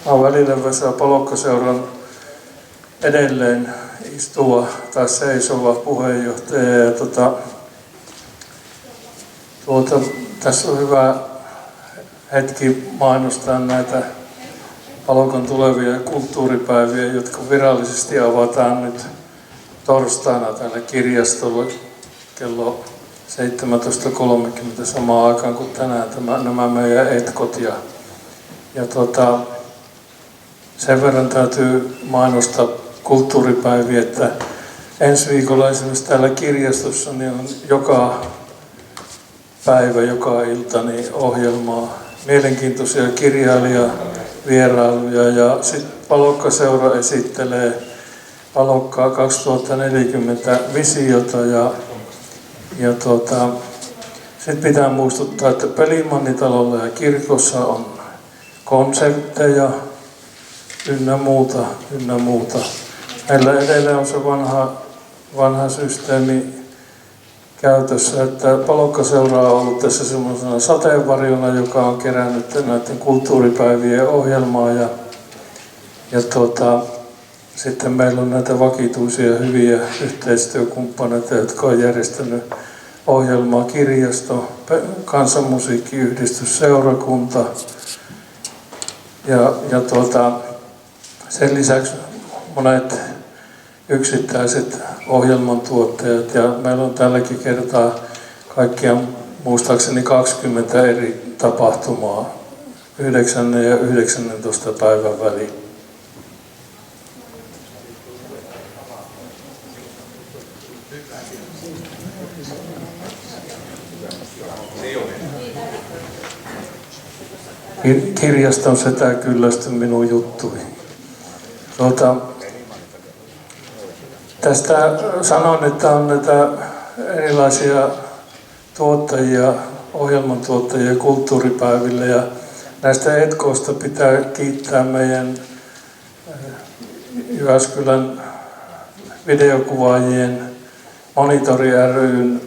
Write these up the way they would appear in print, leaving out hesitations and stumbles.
Mä oon välillä Vesa Palokkaseuran edelleen istuva tai seisova puheenjohtaja. Tässä on hyvä hetki mainostaa näitä Palokon tulevia kulttuuripäiviä, jotka virallisesti avataan nyt torstaina täällä kirjastolla kello 17.30 samaan aikaan kuin tänään nämä meidän etkot. Sen verran täytyy mainostaa kulttuuripäiviä, että ensi viikolla esimerkiksi täällä kirjastossa niin on joka päivä, joka ilta niin ohjelmaa, mielenkiintoisia kirjailijavierailuja ja sitten Palokkaseura esittelee Palokkaa 2040 visiota sitten pitää muistuttaa, että Pelimannitalolla ja kirkossa on konsertteja ynnä muuta. Meillä edelleen on se vanha systeemi käytössä, että Palokkaseura on ollut tässä semmoisena sateenvarjona, joka on kerännyt näiden kulttuuripäivien ohjelmaa sitten meillä on näitä vakituisia hyviä yhteistyökumppaneita, jotka on järjestänyt ohjelmaa kirjasto, kansanmusiikkiyhdistys, seurakunta sen lisäksi monet yksittäiset ohjelmantuottajat ja meillä on tälläkin kertaa kaikkiaan muistaakseni 20 eri tapahtumaa 9. ja 19. päivän väliin. Kirjaston setä kyllästy minun juttuihin. Tästä sanon, että on näitä erilaisia tuottajia, ohjelmantuottajia kulttuuripäiville ja näistä etkoista pitää kiittää meidän Jyväskylän videokuvaajien Monitori ry:n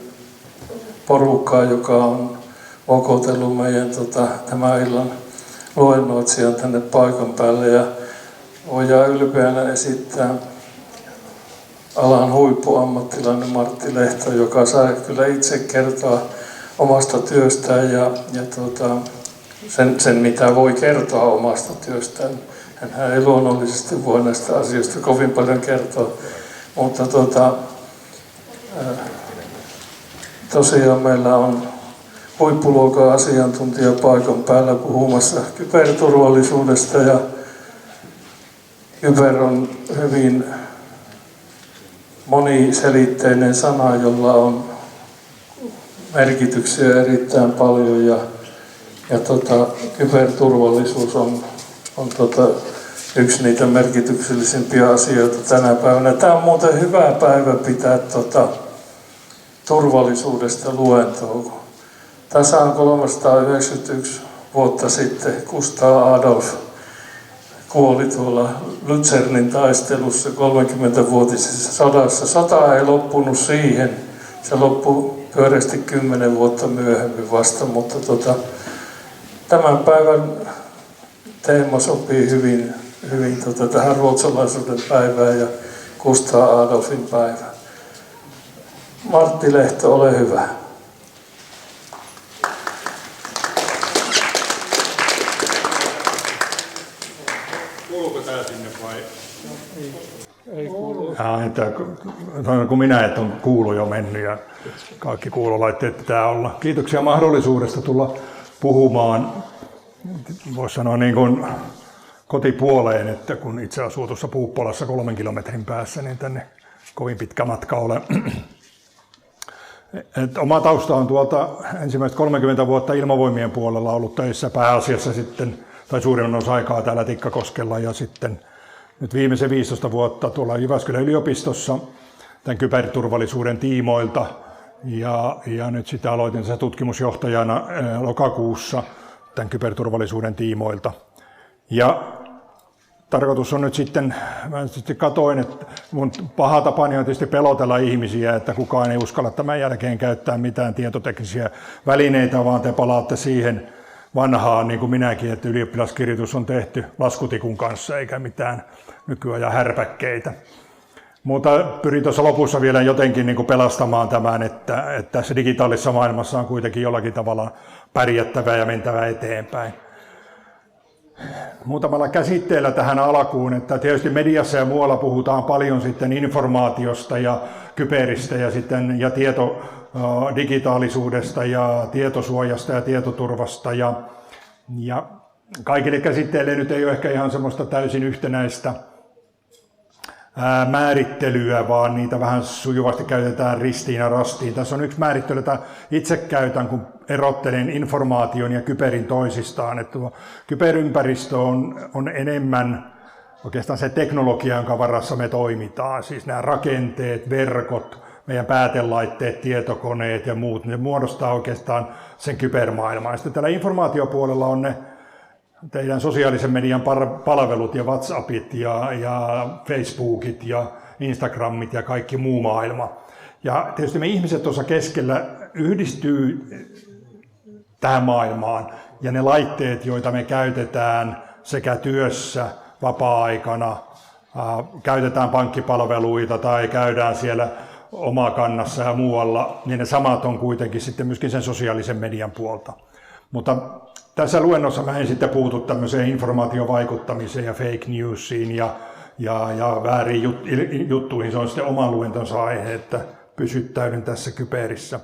porukkaa, joka on okotellut meidän tämän illan luennoitsijan tänne paikan päälle ja voidaan ylpeänä esittää alan huippuammattilainen Martti Lehto, joka saa kyllä itse kertoa omasta työstään ja sen mitä voi kertoa omasta työstään. Hän ei luonnollisesti voi näistä asioista kovin paljon kertoa, mutta tosiaan meillä on huippuluokan asiantuntija paikan päällä puhumassa kyberturvallisuudesta ja kyber on hyvin moniselitteinen sana, jolla on merkityksiä erittäin paljon ja kyberturvallisuus on yksi niitä merkityksellisimpiä asioita tänä päivänä. Tämä on muuten hyvä päivä pitää turvallisuudesta luentoa. Tasaan 391 vuotta sitten Gustav Adolf kuoli tuolla Luzernin taistelussa 30-vuotisessa sodassa. Sota ei loppunut siihen. Se loppui pyöreästi 10 vuotta myöhemmin vasta, mutta tämän päivän teema sopii hyvin tähän ruotsalaisuuden päivään ja Gustav Adolfin päivään. Martti Lehto, ole hyvä. Kuuluuko tää sinne vai? Ei kuulu. Kun minä, että on kuulu jo mennyt ja kaikki kuulolaitteet pitää olla. Kiitoksia mahdollisuudesta tulla puhumaan. Voisi sanoa niin kuin kotipuoleen, että kun itse asuu tuossa Puuppolassa 3 kilometrin päässä, niin tänne kovin pitkä matka ole. Oma tausta on tuolta ensimmäiset 30 vuotta Ilmavoimien puolella ollut töissä pääasiassa sitten, tai suurin osa aikaa täällä Tikkakoskella ja sitten nyt viimeisen 15 vuotta tuolla Jyväskylän yliopistossa tämän kyberturvallisuuden tiimoilta ja nyt sitä aloitin tässä tutkimusjohtajana lokakuussa tämän kyberturvallisuuden tiimoilta. Ja tarkoitus on nyt sitten, mä sitten katoin, että mun paha tapani on tietysti pelotella ihmisiä, että kukaan ei uskalla tämän jälkeen käyttää mitään tietoteknisiä välineitä, vaan te palaatte siihen vanhaa, niin kuin minäkin, että ylioppilaskirjoitus on tehty laskutikun kanssa eikä mitään nykyajan härpäkkeitä. Mutta pyrin tuossa lopussa vielä jotenkin niin kuin pelastamaan tämän, että tässä digitaalisessa maailmassa on kuitenkin jollakin tavalla pärjättävä ja mentävä eteenpäin. Muutamalla käsitteellä tähän alkuun, että tietysti mediassa ja muualla puhutaan paljon sitten informaatiosta ja kyberistä ja digitaalisuudesta ja tietosuojasta ja tietoturvasta ja kaikille käsitteille nyt ei ole ehkä ihan semmoista täysin yhtenäistä määrittelyä, vaan niitä vähän sujuvasti käytetään ristiin ja rastiin. Tässä on yksi määrittely, jota itse käytän, kun erottelen informaation ja kyberin toisistaan. Että tuo kyberympäristö on enemmän oikeastaan se teknologia, jonka varassa me toimitaan. Siis nämä rakenteet, verkot, meidän päätelaitteet, tietokoneet ja muut, ne muodostaa oikeastaan sen kybermaailman. Ja sitten tällä informaatiopuolella on ne teidän sosiaalisen median palvelut ja WhatsAppit ja Facebookit ja Instagramit ja kaikki muu maailma. Ja tietysti me ihmiset tuossa keskellä yhdistyy tähän maailmaan ja ne laitteet, joita me käytetään sekä työssä, vapaa-aikana, käytetään pankkipalveluita tai käydään siellä Omakannassa ja muualla, niin ne samat on kuitenkin sitten myöskin sen sosiaalisen median puolta. Mutta tässä luennossa mä en sitten puutu tämmöiseen informaatiovaikuttamiseen ja fake newsiin ja väärin juttuihin. Se on sitten oman luentonsa aihe, että pysyttäydyn tässä kyberissä.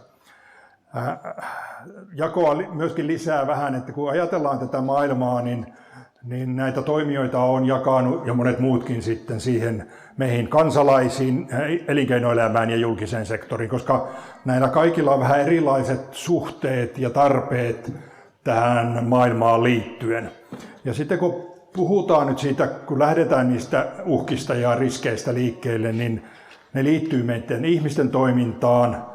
Jakoa myöskin lisää vähän, että kun ajatellaan tätä maailmaa, niin näitä toimijoita on jakanut ja monet muutkin sitten siihen meihin kansalaisiin, elinkeinoelämään ja julkiseen sektoriin, koska näillä kaikilla on vähän erilaiset suhteet ja tarpeet tähän maailmaan liittyen. Ja sitten kun puhutaan nyt siitä, kun lähdetään niistä uhkista ja riskeistä liikkeelle, niin ne liittyy meidän ihmisten toimintaan,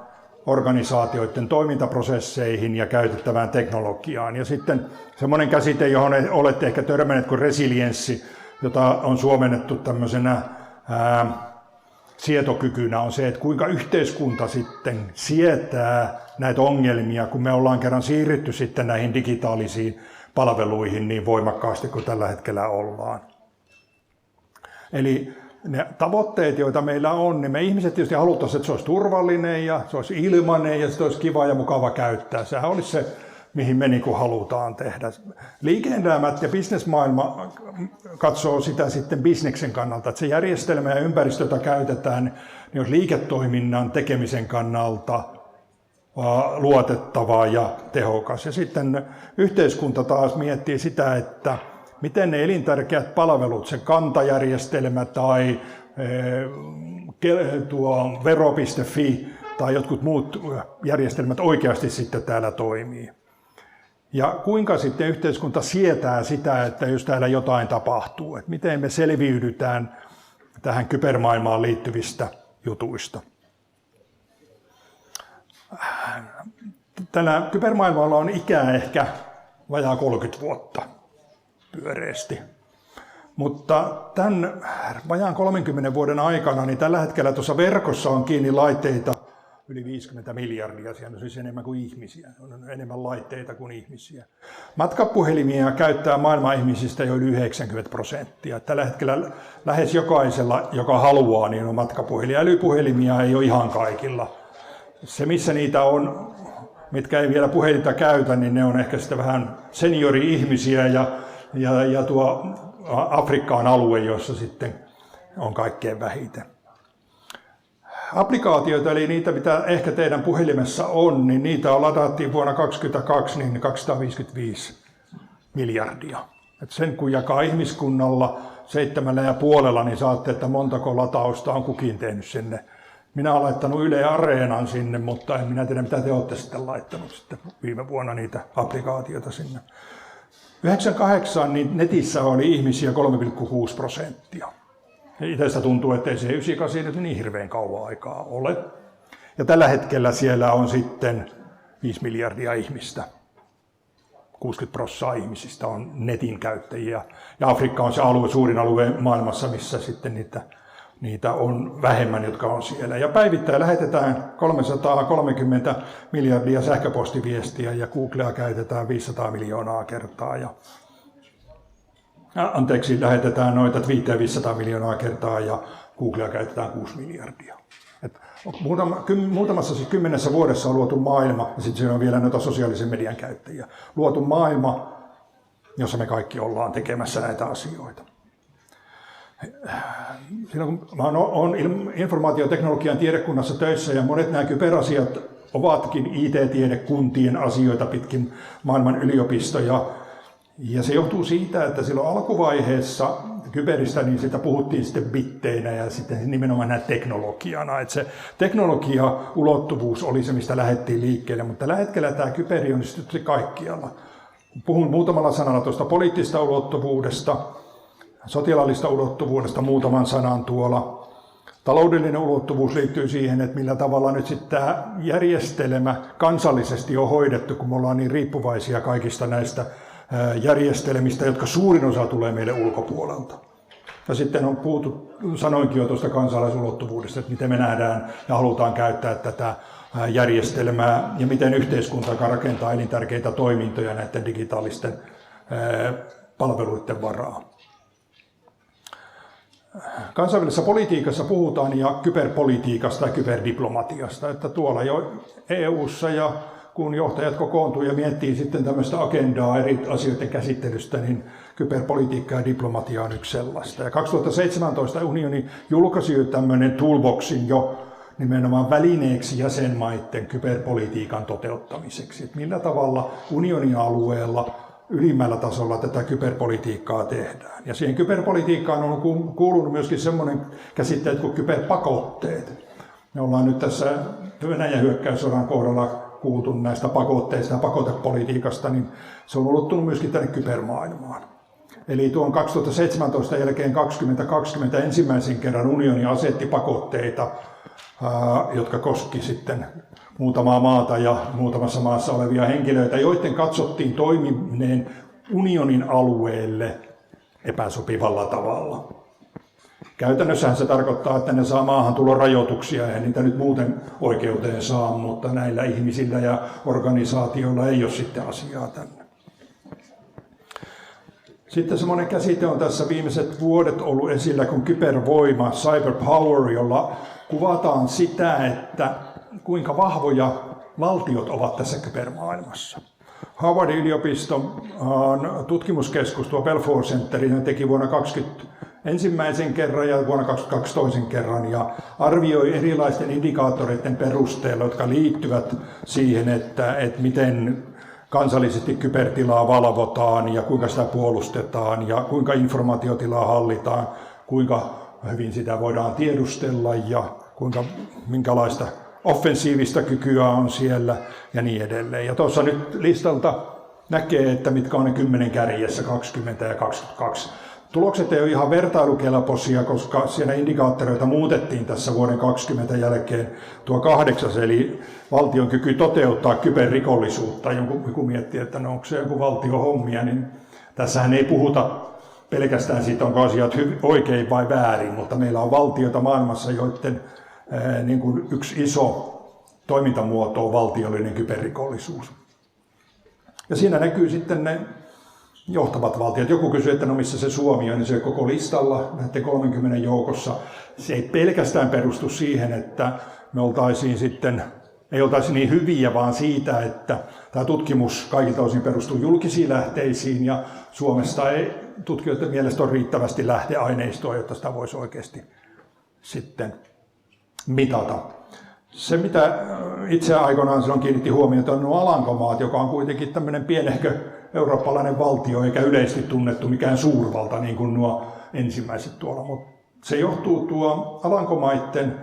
organisaatioiden toimintaprosesseihin ja käytettävään teknologiaan. Ja sitten semmoinen käsite, johon olette ehkä törmänneet kuin resilienssi, jota on suomennettu tämmöisenä sietokykynä, on se, että kuinka yhteiskunta sitten sietää näitä ongelmia, kun me ollaan kerran siirrytty sitten näihin digitaalisiin palveluihin niin voimakkaasti kuin tällä hetkellä ollaan. Eli ne tavoitteet, joita meillä on, niin me ihmiset tietysti haluttaisiin, että se olisi turvallinen ja se olisi ilmainen ja se olisi kiva ja mukava käyttää. Sehän olisi se, mihin me niin kuin halutaan tehdä. Liike-elämät ja bisnesmaailma katsoo sitä sitten bisneksen kannalta, että se järjestelmä ja ympäristö, jota käytetään, niin olisi liiketoiminnan tekemisen kannalta luotettava ja tehokas. Ja sitten yhteiskunta taas miettii sitä, että miten ne elintärkeät palvelut, se kantajärjestelmä tai tuo vero.fi tai jotkut muut järjestelmät oikeasti sitten täällä toimii. Ja kuinka sitten yhteiskunta sietää sitä, että jos täällä jotain tapahtuu, että miten me selviydytään tähän kybermaailmaan liittyvistä jutuista. Tällä kybermaailmalla on ikää ehkä vajaa 30 vuotta pyöreästi. Mutta tämän vajaan 30 vuoden aikana niin tällä hetkellä tuossa verkossa on kiinni laitteita yli 50 miljardia. Siellä on siis enemmän kuin ihmisiä. On enemmän laitteita kuin ihmisiä. Matkapuhelimia käyttää maailman ihmisistä jo yli 90%. Tällä hetkellä lähes jokaisella, joka haluaa, niin on matkapuhelimia. Älypuhelimia ei ole ihan kaikilla. Se, missä niitä on, mitkä ei vielä puhelinta käytä, niin ne on ehkä sitten vähän seniori-ihmisiä ja tuo Afrikka on alue, jossa sitten on kaikkein vähiten. Applikaatioita, eli niitä, mitä ehkä teidän puhelimessa on, niin niitä on ladattiin vuonna 2022 niin 255 miljardia. Et sen kun jakaa ihmiskunnalla 7,5, niin saatte, että montako latausta on kukin tehnyt sinne. Minä olen laittanut Yle Areenan sinne, mutta en minä tiedä, mitä te olette sitten laittanut sitten viime vuonna niitä applikaatioita sinne. 98 niin netissä oli ihmisiä 3,6%. Itsestä tuntuu, että ei se 98 nyt niin hirveän kauan aikaa ole. Ja tällä hetkellä siellä on sitten 5 miljardia ihmistä. 60% ihmisistä on netin käyttäjiä. Ja Afrikka on se alue, suurin alue maailmassa, missä sitten niitä niitä on vähemmän, jotka on siellä. Ja päivittäin lähetetään 330 miljardia sähköpostiviestiä ja Googlea käytetään 500 miljoonaa kertaa. Lähetetään noita twiittejä 500 miljoonaa kertaa ja Googlea käytetään 6 miljardia. Muutamassa siis 10 vuodessa on luotu maailma, ja sitten siinä on vielä noita sosiaalisen median käyttäjiä, luotu maailma, jossa me kaikki ollaan tekemässä näitä asioita. Silloin kun mä olen informaatioteknologian tiedekunnassa töissä ja monet nämä kyberasiat ovatkin IT-tiedekuntien asioita pitkin maailman yliopistoja. Ja se johtuu siitä, että silloin alkuvaiheessa kyberistä niin sitä puhuttiin sitten bitteinä ja sitten nimenomaan näin teknologiana. Että se teknologia-ulottuvuus oli se, mistä lähdettiin liikkeelle, mutta tällä hetkellä tämä kyberi on sitten kaikkialla. Puhun muutamalla sanalla tuosta poliittisesta ulottuvuudesta, sotilaallista ulottuvuudesta muutaman sanan tuolla. Taloudellinen ulottuvuus liittyy siihen, että millä tavalla nyt sitten tämä järjestelmä kansallisesti on hoidettu, kun me ollaan niin riippuvaisia kaikista näistä järjestelmistä, jotka suurin osa tulee meille ulkopuolelta. Ja sitten on puhuttu, sanoinkin jo tuosta kansalaisulottuvuudesta, että miten me nähdään ja halutaan käyttää tätä järjestelmää ja miten yhteiskunta rakentaa elintärkeitä toimintoja näiden digitaalisten palveluiden varaan. Kansainvälisessä politiikassa puhutaan ja kyberpolitiikasta ja kyberdiplomatiasta, että tuolla jo EU:ssa ja kun johtajat kokoontuu ja miettii sitten tämmöistä agendaa eri asioiden käsittelystä, niin kyberpolitiikka ja diplomatia on yksi sellaista. Ja 2017 unioni julkaisi jo tämmöinen toolboxin jo nimenomaan välineeksi jäsenmaiden kyberpolitiikan toteuttamiseksi. Että millä tavalla unionin alueella ylimmällä tasolla tätä kyberpolitiikkaa tehdään. Ja siihen kyberpolitiikkaan on kuulunut myöskin semmoinen käsitteet kuin kyberpakotteet. Me ollaan nyt tässä Venäjän hyökkäyssodan kohdalla kuultu näistä pakotteista ja pakotepolitiikasta, niin se on ulottunut myöskin tänne kybermaailmaan. Eli tuon 2017 jälkeen 2020 ensimmäisen kerran unioni asetti pakotteita, jotka koski sitten muutamaa maata ja muutamassa maassa olevia henkilöitä, joiden katsottiin toimineen unionin alueelle epäsopivalla tavalla. Käytännössähän se tarkoittaa, että ne saa maahantulon rajoituksia ja niitä nyt muuten oikeuteen saa, mutta näillä ihmisillä ja organisaatioilla ei ole sitten asiaa tänne. Sitten semmoinen käsite on tässä viimeiset vuodet ollut esillä kuin kybervoima, cyberpower, jolla kuvataan sitä, että kuinka vahvoja valtiot ovat tässä kybermaailmassa. Harvardin yliopiston tutkimuskeskus, tuo Belfor Center, teki vuonna 2020 ensimmäisen kerran ja vuonna 2022 toisen kerran ja arvioi erilaisten indikaattoreiden perusteella, jotka liittyvät siihen, että miten kansallisesti kybertilaa valvotaan ja kuinka sitä puolustetaan ja kuinka informaatiotilaa hallitaan, kuinka hyvin sitä voidaan tiedustella ja minkälaista offensiivista kykyä on siellä ja niin edelleen. Ja tuossa nyt listalta näkee, että mitkä on ne 10 kärjessä 20 ja 22. Tulokset ei ole ihan vertailukelpoisia, koska siellä indikaattoreita muutettiin tässä vuoden 2020 jälkeen. Tuo 8, eli valtion kyky toteuttaa kyberrikollisuutta. Joku miettii, että no onko se joku valtion hommia, niin tässähän ei puhuta pelkästään siitä, onko asiat oikein vai väärin, mutta meillä on valtioita maailmassa, joiden niin kuin yksi iso toimintamuoto on valtiollinen kyberrikollisuus. Ja siinä näkyy sitten ne johtavat valtiot. Joku kysyy, että no missä se Suomi on, niin se on koko listalla näiden 30 joukossa. Se ei pelkästään perustu siihen, että me ei oltaisi niin hyviä, vaan siitä, että tämä tutkimus kaikilta osin perustuu julkisiin lähteisiin ja Suomesta ei tutkijoiden mielestä ole riittävästi lähdeaineistoa, jotta sitä voisi oikeasti sitten mitata. Se, mitä itse aikoinaan silloin kiinnitti huomiota, on nuo Alankomaat, joka on kuitenkin tämmöinen pienehkö eurooppalainen valtio, eikä yleisesti tunnettu mikään suurvalta, niin kuin nuo ensimmäiset tuolla. Mutta se johtuu tuo Alankomaiden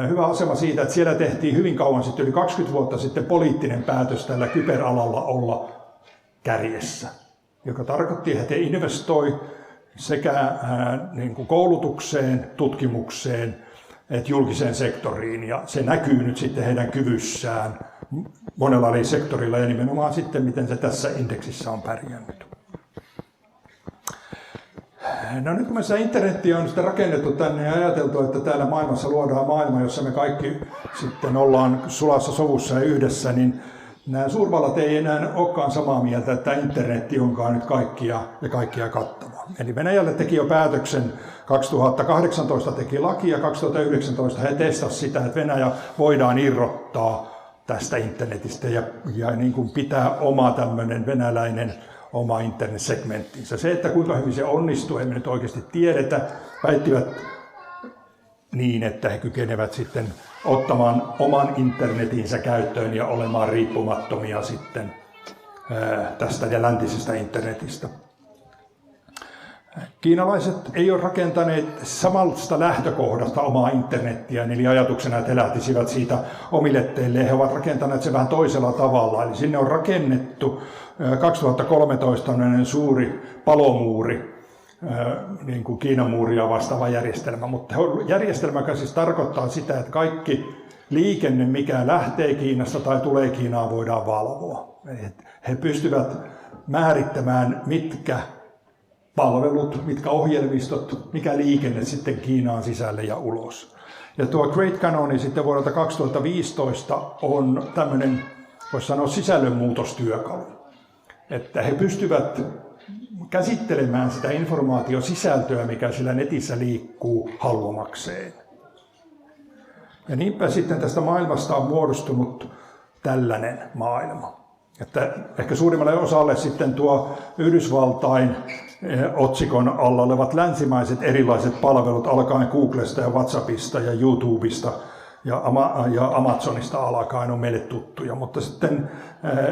hyvä asema siitä, että siellä tehtiin hyvin kauan sitten, yli 20 vuotta sitten, poliittinen päätös tällä kyberalalla olla kärjessä, joka tarkoitti, että he investoi sekä niin kuin koulutukseen, tutkimukseen, että julkiseen sektoriin, ja se näkyy nyt sitten heidän kyvyssään monella eri sektorilla, ja nimenomaan sitten, miten se tässä indeksissä on pärjännyt. No nyt kun me sitä internetiä on sitten rakennettu tänne ja ajateltu, että täällä maailmassa luodaan maailma, jossa me kaikki sitten ollaan sulassa sovussa ja yhdessä, niin nämä suurvallat ei enää olekaan samaa mieltä, että internetti onkaan nyt kaikkia kattava. Eli Venäjälle teki jo päätöksen, 2018 teki laki ja 2019 he testasivat sitä, että Venäjä voidaan irrottaa tästä internetistä ja niin kuin pitää oma tämmöinen venäläinen oma internetsegmenttinsä. Se, että kuinka hyvin se onnistuu, emme nyt oikeasti tiedetä. Väittivät niin, että he kykenevät sitten ottamaan oman internetinsä käyttöön ja olemaan riippumattomia sitten tästä ja läntisestä internetistä. Kiinalaiset ei ole rakentaneet samasta lähtökohdasta omaa internettiä, eli ajatuksena, että he lähtisivät siitä omille teille. He ovat rakentaneet sen vähän toisella tavalla. Eli sinne on rakennettu 2013 suuri palomuuri, niin kuin Kiinan muuria vastaava järjestelmä. Mutta järjestelmä, joka siis tarkoittaa sitä, että kaikki liikenne, mikä lähtee Kiinasta tai tulee Kiinaan, voidaan valvoa. Eli he pystyvät määrittämään, mitkä palvelut, mitkä ohjelmistot, mikä liikenne sitten Kiinaan sisälle ja ulos. Ja tuo Great Canoni sitten vuodelta 2015 on tämmöinen, voisi sanoa, sisällönmuutostyökalu. Että he pystyvät käsittelemään sitä informaatiosisältöä, mikä sillä netissä liikkuu, haluamakseen. Ja niinpä sitten tästä maailmasta on muodostunut tällainen maailma. Että ehkä suurimmalle osalle sitten tuo Yhdysvaltain otsikon alla olevat länsimaiset erilaiset palvelut, alkaen Googlesta ja WhatsAppista ja YouTubesta ja Amazonista alkaen on meille tuttuja, mutta sitten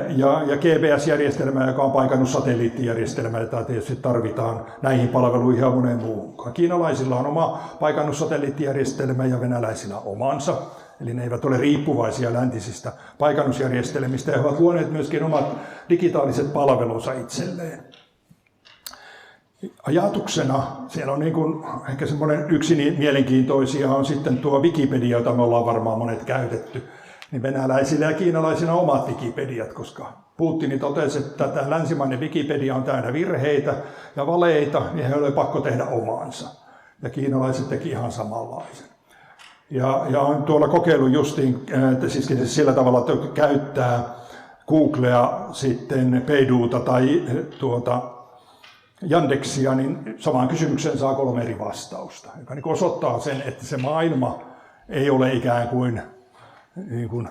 ja GPS-järjestelmä, joka on paikannut satelliittijärjestelmä, jota tietysti tarvitaan näihin palveluihin ja moneen muuhun. Kiinalaisilla on oma paikannut satelliittijärjestelmä ja venäläisillä omansa, eli ne eivät ole riippuvaisia läntisistä paikannusjärjestelmistä ja he ovat luoneet myöskin omat digitaaliset palvelunsa itselleen. Ajatuksena, siellä on niin kuin, ehkä semmoinen yksi mielenkiintoisia on sitten tuo Wikipedia, jota me ollaan varmaan monet käytetty. Niin venäläisillä ja kiinalaisilla on omat Wikipediat, koska Putin totesi, että tämä länsimainen Wikipedia on täynnä virheitä ja valeita, niin he oli pakko tehdä omaansa. Ja kiinalaiset teki ihan samanlaisen. Ja on tuolla kokeillut justiin, siis sillä tavalla, että käyttää Googlea, sitten Baiduta tai Yandexia, niin samaan kysymykseen saa 3 eri vastausta, joka niin osoittaa sen, että se maailma ei ole ikään kuin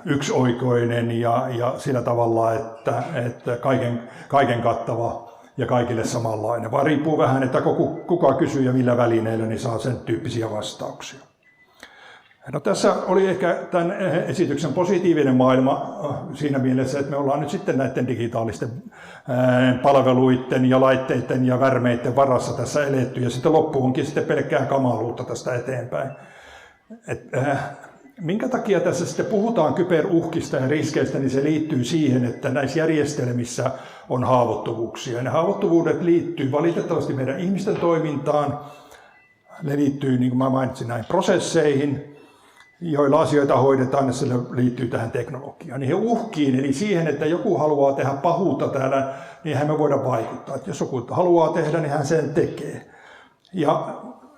yksioikoinen ja sillä tavalla, että kaiken kattava ja kaikille samanlainen, vaan riippuu vähän, että kuka kysyy ja millä välineillä, niin saa sen tyyppisiä vastauksia. No, tässä oli ehkä tämän esityksen positiivinen maailma siinä mielessä, että me ollaan nyt sitten näiden digitaalisten palveluiden ja laitteiden ja värmeiden varassa tässä eletty, ja sitten loppu onkin sitten pelkkää kamaluutta tästä eteenpäin. Minkä takia tässä sitten puhutaan kyberuhkista ja riskeistä, niin se liittyy siihen, että näissä järjestelmissä on haavoittuvuuksia. Ja ne haavoittuvuudet liittyy valitettavasti meidän ihmisten toimintaan, ne liittyy, niin kuin mä mainitsin, näihin prosesseihin, joilla asioita hoidetaan, ja se liittyy tähän teknologiaan. Niihin uhkiin, eli siihen, että joku haluaa tehdä pahuutta täällä, niin hän me voidaan vaikuttaa. Että jos joku haluaa tehdä, niin hän sen tekee. Ja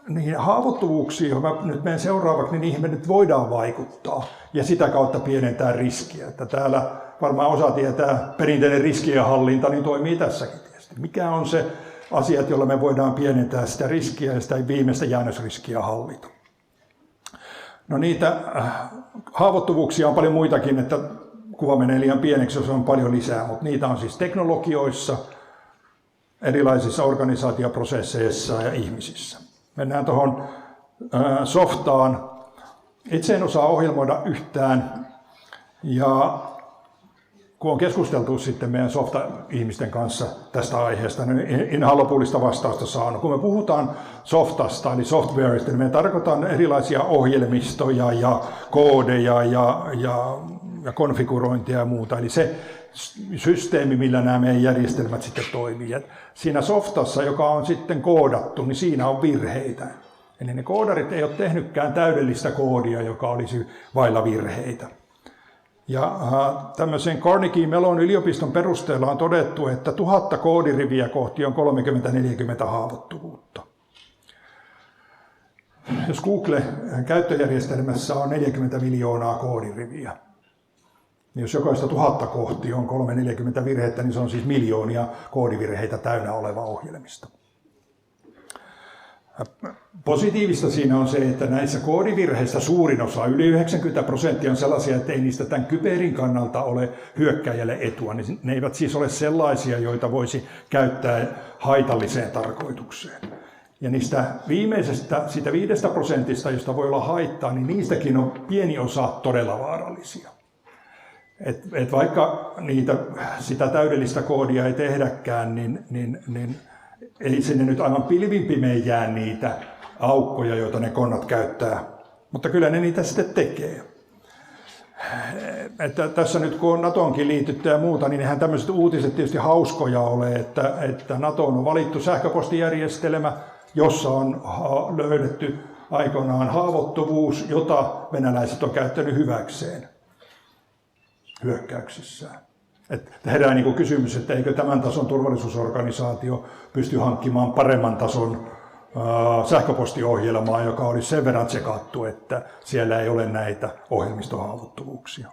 niihin haavoittuvuuksiin, joihin mä nyt menen seuraavaksi, niin niihin me nyt voidaan vaikuttaa ja sitä kautta pienentää riskiä. Että täällä varmaan osa tietää, perinteinen riskienhallinta niin toimii tässäkin tietysti. Mikä on se asiat, jolla me voidaan pienentää sitä riskiä ja sitä viimeistä jäännösriskiä hallita? No, niitä haavoittuvuuksia on paljon muitakin, että kuva menee liian pieneksi, jos on paljon lisää, mutta niitä on siis teknologioissa, erilaisissa organisaatioprosesseissa ja ihmisissä. Mennään tuohon softaan. Itse en osaa ohjelmoida yhtään, ja kun on keskusteltu sitten meidän softa-ihmisten kanssa tästä aiheesta, niin en ihan lopullista vastausta saanut. Kun me puhutaan softasta, eli softwareista, niin me tarkoitan erilaisia ohjelmistoja ja koodeja ja konfigurointia ja muuta. Eli se systeemi, millä nämä meidän järjestelmät sitten toimii. Et siinä softassa, joka on sitten koodattu, niin siinä on virheitä. Eli ne koodarit ei ole tehnytkään täydellistä koodia, joka olisi vailla virheitä. Ja tämmöisen Carnegie Mellon yliopiston perusteella on todettu, että 1000 koodiriviä kohti on 30-40 haavoittuvuutta. jos Google-käyttöjärjestelmässä on 40 miljoonaa koodiriviä, niin jos jokaista 1000 kohti on 340 virhettä, niin se on siis miljoonia koodivirheitä täynnä oleva ohjelmisto. Positiivista siinä on se, että näissä koodivirheistä suurin osa, yli 90%, on sellaisia, että ei niistä tämän kyberin kannalta ole hyökkäjälle etua. Ne eivät siis ole sellaisia, joita voisi käyttää haitalliseen tarkoitukseen. Ja niistä viimeisestä, siitä 5%, josta voi olla haittaa, niin niistäkin on pieni osa todella vaarallisia. Et vaikka sitä täydellistä koodia ei tehdäkään, niin ei sinne nyt aivan pilvin pimein jää niitä aukkoja, joita ne konnat käyttää, mutta kyllä ne niitä sitten tekee. Että tässä nyt kun on NATOonkin liitytty ja muuta, niin eihän tämmöiset uutiset tietysti hauskoja ole, että NATOon on valittu sähköpostijärjestelmä, jossa on löydetty aikoinaan haavoittuvuus, jota venäläiset on käyttänyt hyväkseen hyökkäyksissään. Herää niin kuin kysymys, että eikö tämän tason turvallisuusorganisaatio pysty hankkimaan paremman tason sähköpostiohjelmaa, joka olisi sen verran tsekattu, että siellä ei ole näitä ohjelmistohaavoittuvuuksia.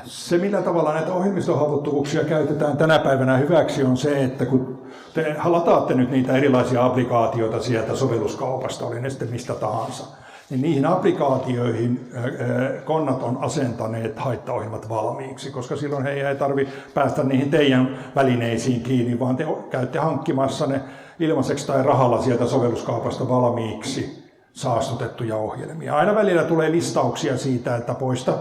Se, millä tavalla näitä ohjelmistohaavoittuvuuksia käytetään tänä päivänä hyväksi, on se, että kun te lataatte nyt niitä erilaisia applikaatioita sieltä sovelluskaupasta, oli ne sitten mistä tahansa, niin niihin applikaatioihin konnat on asentaneet haittaohjelmat valmiiksi, koska silloin heidän ei tarvitse päästä niihin teidän välineisiin kiinni, vaan te käytte hankkimassa ne ilmaiseksi tai rahalla sieltä sovelluskaupasta valmiiksi saastutettuja ohjelmia. Aina välillä tulee listauksia siitä, että poista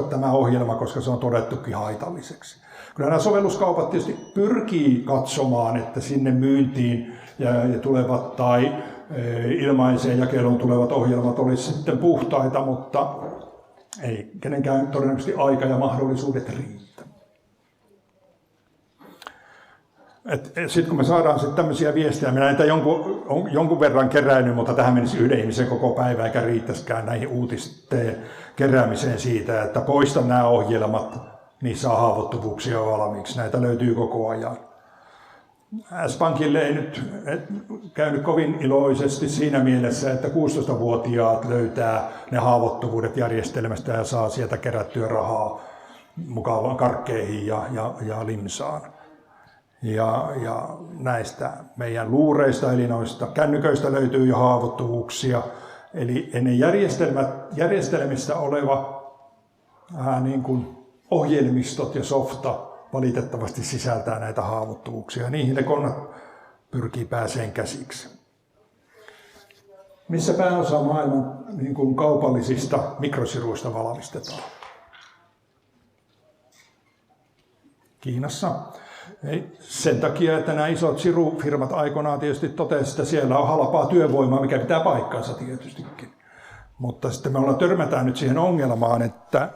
tämä ohjelma, koska se on todettukin haitalliseksi. Kyllä nämä sovelluskaupat tietysti pyrkii katsomaan, että sinne myyntiin ja tulevat tai ilmaiseen jakeluun tulevat ohjelmat olisi sitten puhtaita, mutta ei kenenkään todennäköisesti aika ja mahdollisuudet riitä. Sitten kun me saadaan sitten tämmöisiä viestejä, minä näitä jonkun verran keräinyt, mutta tähän menisi yhden ihmisen koko päivä eikä riittäisikään näihin uutisten keräämiseen siitä, että poista nämä ohjelmat, niissä on haavoittuvuuksia valmiiksi. Näitä löytyy koko ajan. S-Pankille ei nyt käynyt kovin iloisesti siinä mielessä, että 16-vuotiaat löytää ne haavoittuvuudet järjestelmästä ja saa sieltä kerättyä rahaa mukavaan karkkeihin ja limsaan. Ja näistä meidän luureista eli noista kännyköistä löytyy jo haavoittuvuuksia. Eli ennen järjestelmistä oleva niin kuin ohjelmistot ja softa valitettavasti sisältää näitä haavoittuvuuksia. Niihin ne konnat pyrkii pääseen käsiksi. Missä pääosa maailman niin kuin kaupallisista mikrosiruista valmistetaan? Kiinassa. Sen takia, että nämä isot sirufirmat aikoinaan tietysti totesivat, että siellä on halpaa työvoimaa, mikä pitää paikkansa tietystikin. Mutta sitten me törmätään nyt siihen ongelmaan, että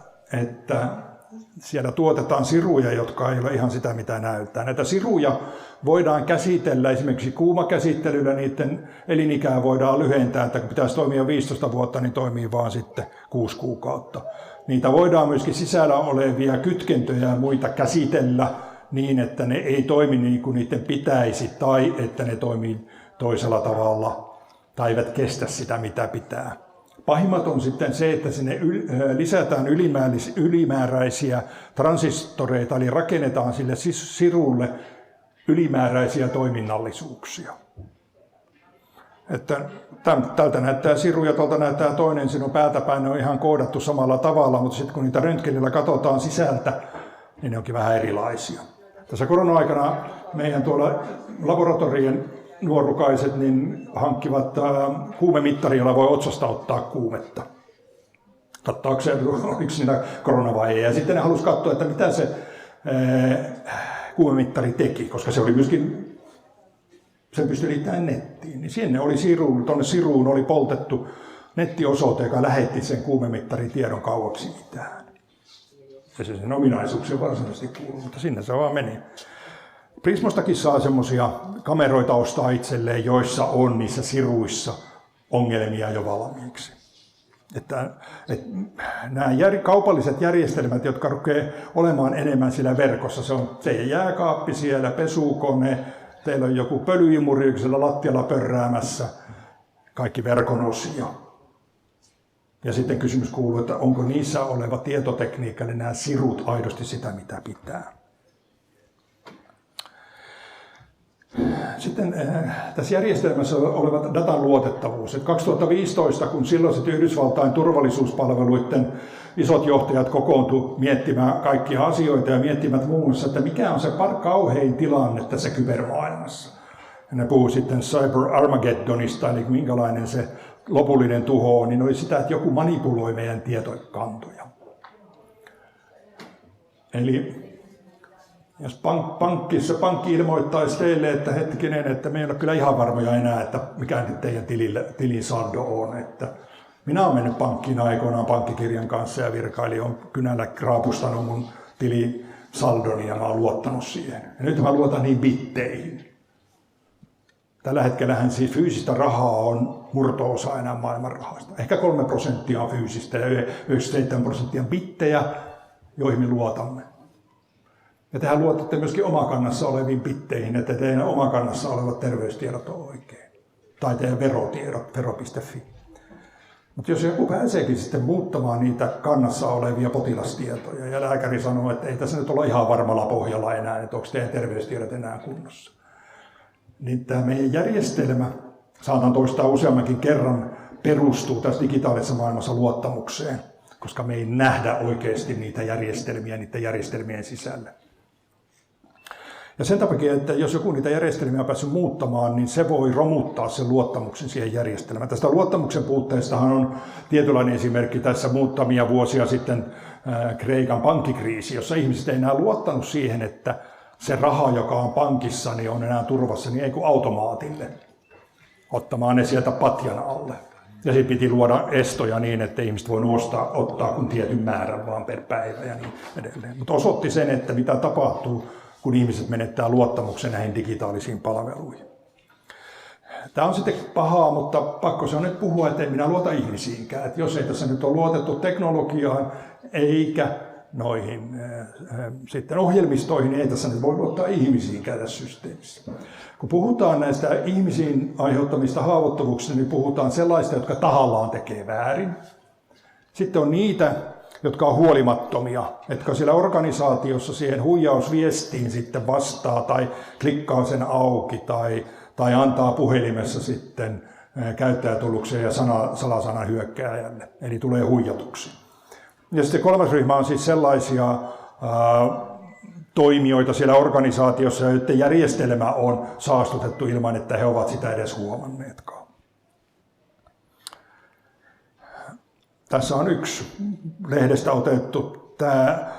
siellä tuotetaan siruja, jotka ei ole ihan sitä, mitä näyttää. Näitä siruja voidaan käsitellä esimerkiksi kuumakäsittelyllä, niiden elinikää voidaan lyhentää, että kun pitäisi toimia 15 vuotta, niin toimii vaan sitten 6 kuukautta. Niitä voidaan myöskin sisällä olevia kytkentöjä ja muita käsitellä niin, että ne ei toimi niin kuin niiden pitäisi tai että ne toimii toisella tavalla tai eivät kestä sitä, mitä pitää. Pahimmat on sitten se, että sinne lisätään ylimääräisiä transistoreita, eli rakennetaan sille sirulle ylimääräisiä toiminnallisuuksia. Että tältä näyttää siru ja tuolta näyttää toinen, sinun päätä päin ne on ihan koodattu samalla tavalla, mutta sitten kun niitä röntgenillä katsotaan sisältä, niin ne onkin vähän erilaisia. Tässä korona-aikana meidän tuolla laboratorien nuorukaiset niin hankkivat kuumemittari, jolla voi otsasta ottaa kuumetta. Katsaakseen, oliko niitä korona vai ei. Ja sitten ne halusi katsoa, että mitä se kuumemittari teki, koska se oli myöskin, sen pystyi liittämään nettiin. Niin sinne oli tuonne siruun oli poltettu nettiosoite, joka lähetti sen kuumemittarin tiedon kauaksi itään. Ja se sen ominaisuuksia varsinaisesti kuului, mutta sinne se vaan meni. Prismostakin saa semmoisia kameroita ostaa itselleen, joissa on niissä siruissa ongelmia jo valmiiksi. Että nämä kaupalliset järjestelmät, jotka rupeaa olemaan enemmän siellä verkossa, se on teidän jääkaappi siellä, pesukone, teillä on joku pölyimuri siellä lattialla pörräämässä, kaikki verkon osia. Ja sitten kysymys kuuluu, että onko niissä oleva tietotekniikka, eli nämä sirut aidosti sitä, mitä pitää. Sitten tässä järjestelmässä oleva datan luotettavuus. Että 2015, kun silloiset Yhdysvaltain turvallisuuspalveluiden isot johtajat kokoontuivat miettimään kaikkia asioita ja miettimään muun muassa, että mikä on se kauhein tilanne tässä kybermaailmassa. Ja ne puhuu sitten Cyber Armageddonista, eli minkälainen se lopullinen tuho on, niin oli sitä, että joku manipuloi meidän tietokantoja. Eli jos pankki ilmoittaisi teille, että hetkinen, että me ei ole kyllä ihan varmoja enää, että mikä teidän tilin saldo on. Että minä olen mennyt pankkiin aikoinaan pankkikirjan kanssa ja virkailija on kynällä raapustanut mun tilisaldoni ja mä olen luottanut siihen. Ja nyt mä luotan niin bitteihin. Tällä hetkellähän siis fyysistä rahaa on murto-osa enää maailman rahasta. Ehkä 3% on fyysistä ja 97% on bittejä, joihin me luotamme. Ja tehän luotatte myöskin omakannassa oleviin bitteihin, että teidän omakannassa olevat terveystiedot on oikein. Tai teidän verotiedot, vero.fi. Mutta jos joku pääseekin sitten muuttamaan niitä kannassa olevia potilastietoja ja lääkäri sanoo, että ei tässä nyt ole ihan varmalla pohjalla enää, että onko teidän terveystiedot enää kunnossa. Niin tämä meidän järjestelmä, saatan toistaa useammankin kerran, perustuu tässä digitaalisessa maailmassa luottamukseen, koska me ei nähdä oikeasti niitä järjestelmiä niiden järjestelmien sisällä. Ja sen takia, että jos joku niitä järjestelmiä on päässyt muuttamaan, niin se voi romuttaa sen luottamuksen siihen järjestelmään. Tästä luottamuksen puutteestahan on tietynlainen esimerkki tässä muutamia vuosia sitten Kreikan pankkikriisi, jossa ihmiset ei enää luottanut siihen, että se raha, joka on pankissa, niin on enää turvassa, niin ei kuin automaatille ottamaan ne sieltä patjan alle. Ja sitten piti luoda estoja niin, että ihmiset voi ottaa kun tietyn määrän vaan per päivä ja niin edelleen. Mutta osoitti sen, että mitä tapahtuu, kun ihmiset menettää luottamuksen näihin digitaalisiin palveluihin. Tämä on sitten pahaa, mutta pakko se on nyt puhua, että en minä luota ihmisiinkään. Että jos ei tässä nyt ole luotettu teknologiaan eikä noihin sitten ohjelmistoihin, niin ei tässä nyt voi luottaa ihmisiinkään tässä systeemissä. Kun puhutaan näistä ihmisiin aiheuttamista haavoittuvuuksista, niin puhutaan sellaista, jotka tahallaan tekee väärin. Sitten on niitä, jotka on huolimattomia, jotka siellä organisaatiossa siihen huijausviestiin sitten vastaa tai klikkaa sen auki tai antaa puhelimessa sitten käyttäjätunnuksen ja salasanan hyökkääjälle, eli tulee huijatuksi. Ja sitten kolmas ryhmä on siis sellaisia toimijoita siellä organisaatiossa, joiden järjestelmä on saastutettu ilman, että he ovat sitä edes huomanneetkaan. Tässä on yksi lehdestä otettu. Tämä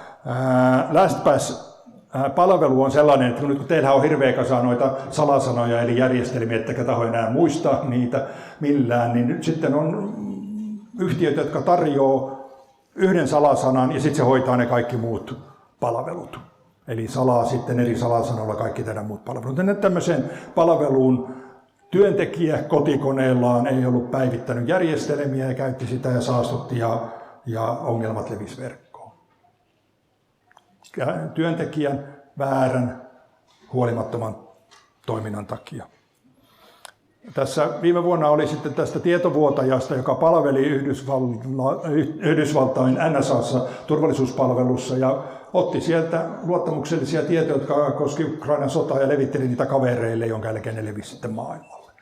LastPass-palvelu on sellainen, että nyt kun teillä on hirveä kasa noita salasanoja, eli järjestelmiä, ettekä taho enää muistaa niitä millään, niin nyt sitten on yhtiöitä, jotka tarjoaa yhden salasanan ja sitten se hoitaa ne kaikki muut palvelut. Eli salaa sitten eri salasanoilla kaikki teidän muut palvelut. Ja tämmöisen palveluun työntekijä kotikoneellaan ei ollut päivittänyt järjestelmiä ja käytti sitä ja saastutti ja ongelmat levisi verkkoon. Työntekijän väärän huolimattoman toiminnan takia. Tässä viime vuonna oli sitten tästä tietovuotajasta, joka palveli Yhdysvaltain NSA:ssa turvallisuuspalvelussa ja otti sieltä luottamuksellisia tietoja, jotka koski Ukrainan sotaa ja levitteli niitä kavereille, jonka jälkeen ne levisi sitten maailmalle.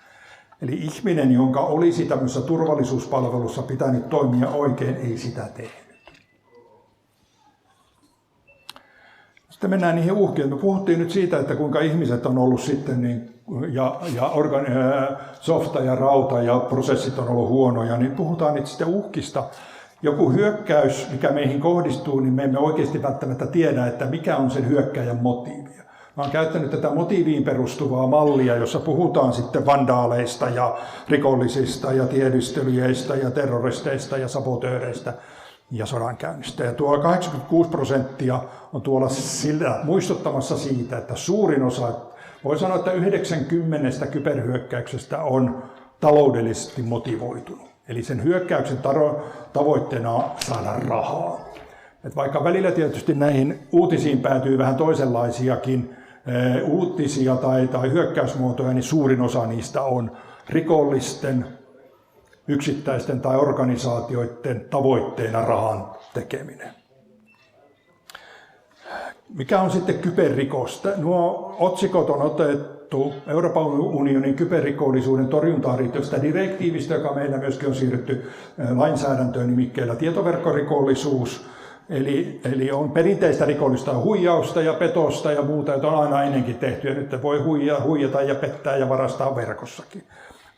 Eli ihminen, jonka olisi tämmöisessä turvallisuuspalvelussa pitänyt toimia oikein, ei sitä tehnyt. Sitten mennään niihin uhkiin. Me puhuttiin nyt siitä, että kuinka ihmiset on ollut sitten softa ja rauta ja prosessit on ollut huonoja, niin puhutaan nyt sitten uhkista. Joku hyökkäys, mikä meihin kohdistuu, niin me emme oikeasti välttämättä tiedä, että mikä on sen hyökkäjän motiivi. Mä olen käyttänyt tätä motiiviin perustuvaa mallia, jossa puhutaan sitten vandaaleista ja rikollisista ja tiedustelijoista ja terroristeista ja sabotööreistä ja sodankäynnistä. Ja tuo 86% on tuolla sillä muistuttamassa siitä, että suurin osa, voi sanoa, että 90 kyberhyökkäyksestä on taloudellisesti motivoitunut. Eli sen hyökkäyksen tavoitteena on saada rahaa. Et vaikka välillä tietysti näihin uutisiin päätyy vähän toisenlaisiakin uutisia tai hyökkäysmuotoja, niin suurin osa niistä on rikollisten, yksittäisten tai organisaatioiden tavoitteena rahan tekeminen. Mikä on sitten kyberrikos? Nuo otsikot on otettu Euroopan unionin kyberrikollisuuden torjuntaan liittyvästä direktiivistä, joka meillä myöskin on siirretty lainsäädäntöön nimikkeellä tietoverkkorikollisuus. Eli on perinteistä rikollista huijausta ja petosta ja muuta, jota on aina ennenkin tehty. Ja nyt voi huijata ja pettää ja varastaa verkossakin,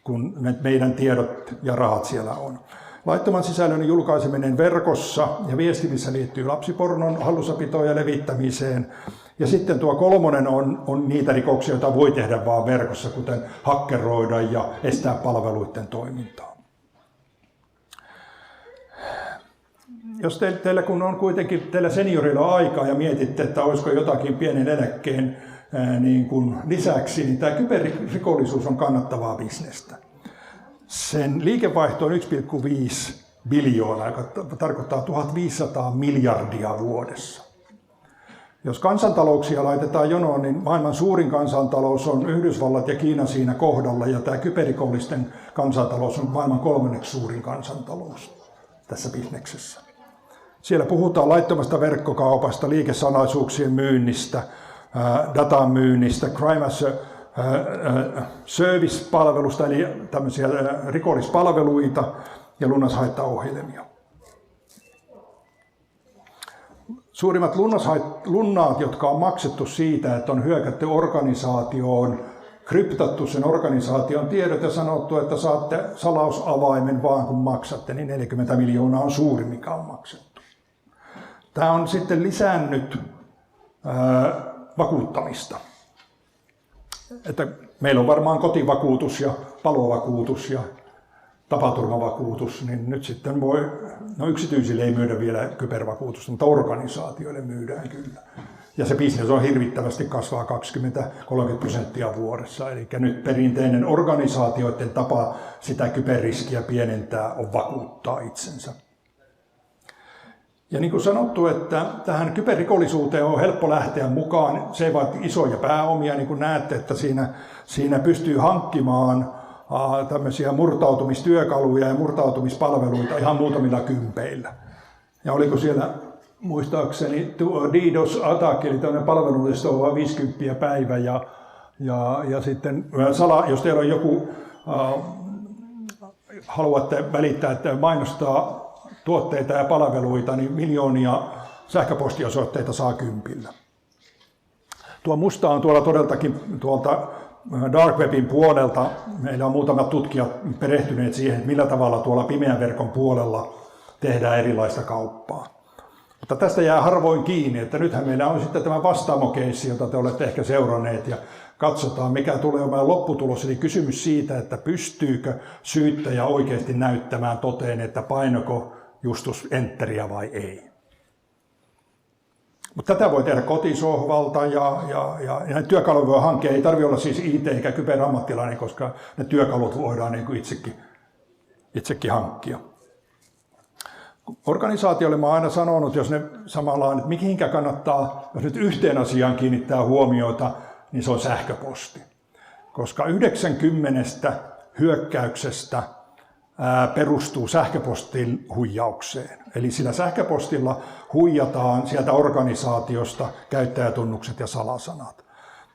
kun meidän tiedot ja rahat siellä on. Laittoman sisällön julkaiseminen verkossa ja viestimissä liittyy lapsipornon hallussapitoon ja levittämiseen. Ja sitten tuo kolmonen on niitä rikoksia, joita voi tehdä vain verkossa, kuten hakkeroida ja estää palveluiden toimintaa. Jos teillä kun on kuitenkin teillä seniorilla aikaa ja mietitte, että olisiko jotakin pienen eläkkeen niin kuin lisäksi, niin tämä kyberrikollisuus on kannattavaa bisnestä. Sen liikevaihto on 1,5 biljoonaa, joka tarkoittaa 1500 miljardia vuodessa. Jos kansantalouksia laitetaan jonoon, niin maailman suurin kansantalous on Yhdysvallat ja Kiina siinä kohdalla, ja tämä kyberrikollisten kansantalous on maailman 3. suurin kansantalous tässä bisneksessä. Siellä puhutaan laittomasta verkkokaupasta, liikesalaisuuksien myynnistä, datan myynnistä, crime as a service-palvelusta, eli tämmöisiä rikollispalveluita ja lunnashaittaohjelmia. Suurimmat lunnaat, jotka on maksettu siitä, että on hyökätty organisaatioon, kryptattu sen organisaation tiedot ja sanottu, että saatte salausavaimen vaan kun maksatte, niin 40 miljoonaa on suuri, mikä on maksettu. Tämä on sitten lisännyt vakuuttamista. Että meillä on varmaan kotivakuutus ja palovakuutus ja tapaturmavakuutus, niin nyt sitten yksityisille ei myydä vielä kybervakuutusta, mutta organisaatioille myydään kyllä. Ja se bisnes on hirvittävästi kasvaa 20-30% vuodessa. Eli nyt perinteinen organisaatioiden tapa sitä kyberriskiä pienentää on vakuuttaa itsensä. Ja niin kuin sanottu, että tähän kyberrikollisuuteen on helppo lähteä mukaan. Se ei vaatii isoja pääomia, niin kuin näette, että siinä pystyy hankkimaan tämmöisiä murtautumistyökaluja ja murtautumispalveluita ihan muutamilla kympeillä. Ja oliko siellä muistaakseni DDoS Attack, eli tämmöinen palveluista on vain 50 päivä. Ja sitten jos teillä on joku, haluatte välittää, että mainostaa tuotteita ja palveluita, niin miljoonia sähköpostiosoitteita saa kympillä. Tuo musta on tuolla todeltakin tuolta Dark Webin puolelta. Meillä on muutamat tutkijat perehtyneet siihen, että millä tavalla tuolla pimeän verkon puolella tehdään erilaista kauppaa. Mutta tästä jää harvoin kiinni, että nythän meillä on sitten tämä Vastaamo-keissi, jota te olette ehkä seuranneet, ja katsotaan, mikä tulee olemaan lopputulos. Eli kysymys siitä, että pystyykö syyttäjä oikeasti näyttämään toteen, että painoko Justus enteriä vai ei. Mutta tätä voi tehdä kotisohvalta ja työkaluja voi hankkia. Ei tarvitse olla siis IT- eikä kyberammattilainen, koska ne työkalut voidaan niin kuin itsekin hankkia. Organisaatioille mä oon aina sanonut, jos ne samallaan, että mihinkä kannattaa, jos nyt yhteen asiaan kiinnittää huomiota, niin se on sähköposti. Koska 90 hyökkäyksestä perustuu sähköpostin huijaukseen. Eli sillä sähköpostilla huijataan sieltä organisaatiosta käyttäjätunnukset ja salasanat.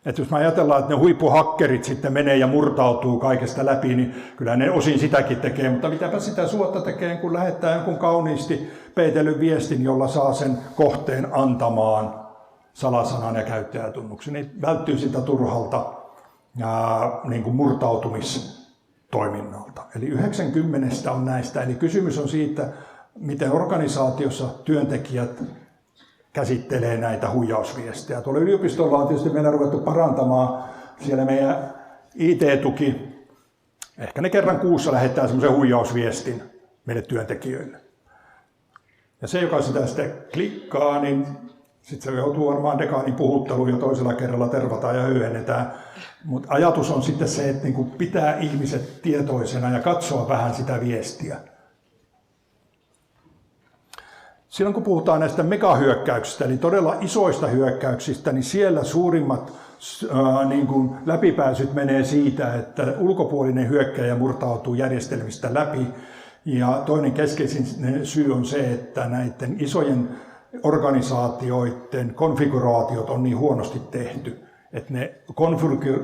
Että jos me ajatellaan, että ne huippuhakkerit sitten menee ja murtautuu kaikesta läpi, niin kyllä ne osin sitäkin tekee, mutta mitäpä sitä suotta tekee, kun lähettää jonkun kauniisti peitellyn viestin, jolla saa sen kohteen antamaan salasanan ja käyttäjätunnuksen, niin välttyy sitä turhalta niin kuin murtautumistoiminnalta. Eli 90 on näistä. Eli kysymys on siitä, miten organisaatiossa työntekijät käsittelee näitä huijausviestejä. Tuolla yliopistolla on tietysti meillä ruvettu parantamaan siellä meidän IT-tuki. Ehkä ne kerran kuussa lähettää semmoisen huijausviestin meille työntekijöille. Ja se, joka sitä sitten klikkaa, niin sitten se joutuu varmaan dekaanin puhutteluun ja toisella kerralla tervataan ja höyhennetään. Mutta ajatus on sitten se, että niinku pitää ihmiset tietoisena ja katsoa vähän sitä viestiä. Silloin kun puhutaan näistä megahyökkäyksistä, eli todella isoista hyökkäyksistä, niin siellä niin kuin läpipääsyt menee siitä, että ulkopuolinen hyökkääjä murtautuu järjestelmistä läpi. Ja toinen keskeisin syy on se, että näiden isojen organisaatioiden konfiguraatiot on niin huonosti tehty, että ne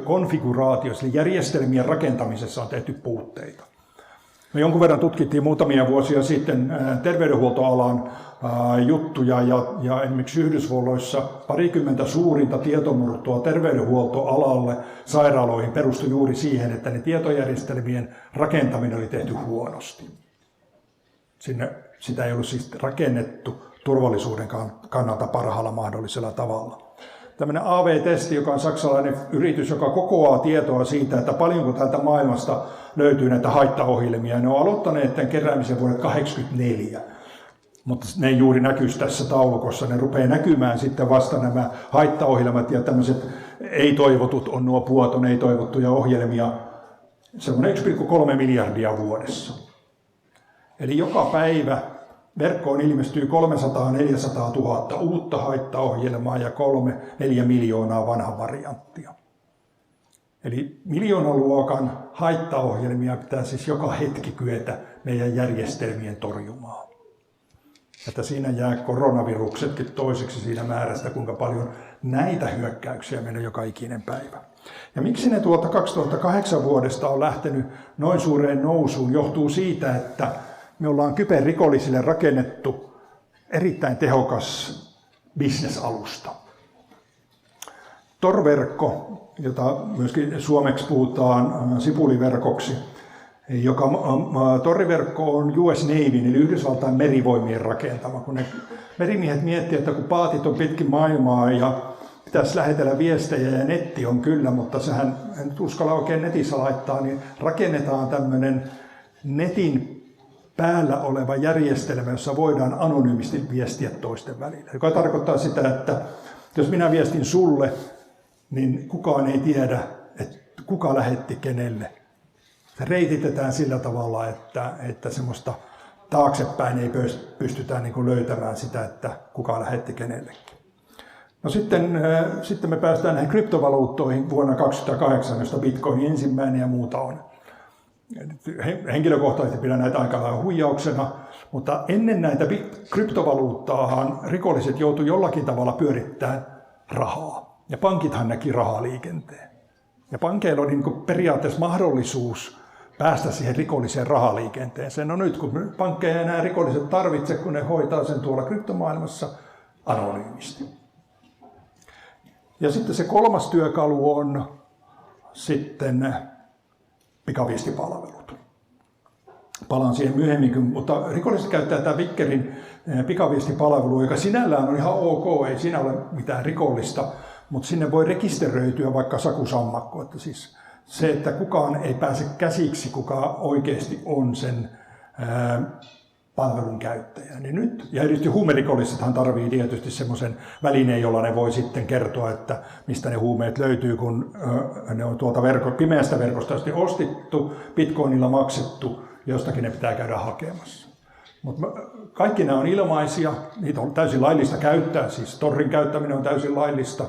konfiguraatiot, eli järjestelmien rakentamisessa on tehty puutteita. Me jonkun verran tutkittiin muutamia vuosia sitten terveydenhuoltoalan juttuja ja esimerkiksi Yhdysvalloissa 20 suurinta tietomurtoa terveydenhuoltoalalle sairaaloihin perustui juuri siihen, että ne tietojärjestelmien rakentaminen oli tehty huonosti. Sitä ei ollut siis rakennettu turvallisuuden kannalta parhaalla mahdollisella tavalla. Tällainen AV-testi, joka on saksalainen yritys, joka kokoaa tietoa siitä, että paljonko täältä maailmasta löytyy näitä haittaohjelmia. Ne on aloittaneet tämän keräämisen vuodet 1984, mutta ne ei juuri näkyisi tässä taulukossa. Ne rupeaa näkymään sitten vasta nämä haittaohjelmat ja tämmöiset ei-toivotut on nuo puoton ei-toivottuja ohjelmia. Se on 1,3 miljardia vuodessa. Eli joka päivä verkkoon ilmestyy 300-400 000 uutta haittaohjelmaa ja 3-4 miljoonaa vanha varianttia. Eli miljoonaluokan haittaohjelmia pitää siis joka hetki kyetä meidän järjestelmien torjumaan. Että siinä jää koronaviruksetkin toiseksi siinä määrästä, kuinka paljon näitä hyökkäyksiä meillä joka ikinen päivä. Ja miksi ne tuolta 2008 vuodesta on lähtenyt noin suureen nousuun, johtuu siitä, että me ollaan kyberrikollisille rakennettu erittäin tehokas bisnesalusta. Tor-verkko, jota myöskin suomeksi puhutaan sipuliverkoksi, joka Tor-verkko on US Navyn eli Yhdysvaltain merivoimien rakentama. Kun ne merimiehet miettivät, että kun paatit on pitkin maailmaa ja pitäisi lähetellä viestejä ja netti on kyllä, mutta sehän en uskalla oikein netissä laittaa, niin rakennetaan tämmöinen netin päällä oleva järjestelmä, jossa voidaan anonyymisti viestiä toisten välillä. Joka tarkoittaa sitä, että jos minä viestin sulle, niin kukaan ei tiedä, että kuka lähetti kenelle. Se reititetään sillä tavalla, että semmoista taaksepäin ei pystytä niin kuin löytämään sitä, että kuka lähetti kenellekin. No sitten me päästään näihin kryptovaluuttoihin vuonna 2008, josta Bitcoin ensimmäinen ja muuta on. Henkilökohtaisesti pidän näitä aika lailla huijauksena, mutta ennen näitä kryptovaluuttaahan rikolliset joutuivat jollakin tavalla pyörittämään rahaa. Ja pankithan näki rahaliikenteen. Ja pankeilla oli niin periaatteessa mahdollisuus päästä siihen rikolliseen rahaliikenteeseen. No nyt kun pankkeja ei enää rikolliset tarvitse, kun ne hoitaa sen tuolla kryptomaailmassa anonyymisti. Ja sitten se kolmas työkalu on sitten pikaviestipalvelut. Palaan siihen myöhemmin, mutta rikolliset käyttää tämä Vickerin pikaviestipalvelu, joka sinällään on ihan ok, ei siinä ole mitään rikollista, mutta sinne voi rekisteröityä vaikka sakusammakko. Että siis se, että kukaan ei pääse käsiksi, kuka oikeasti on sen palvelun käyttäjä. Niin nyt, ja erityisesti huumerikollisethan tarvii tietysti semmoisen välineen, jolla ne voi sitten kertoa, että mistä ne huumeet löytyy, kun ne on tuolta pimeästä verkosta ostettu, bitcoinilla maksettu, jostakin ne pitää käydä hakemassa. Mutta kaikki nämä on ilmaisia, niitä on täysin laillista käyttää, siis Torin käyttäminen on täysin laillista,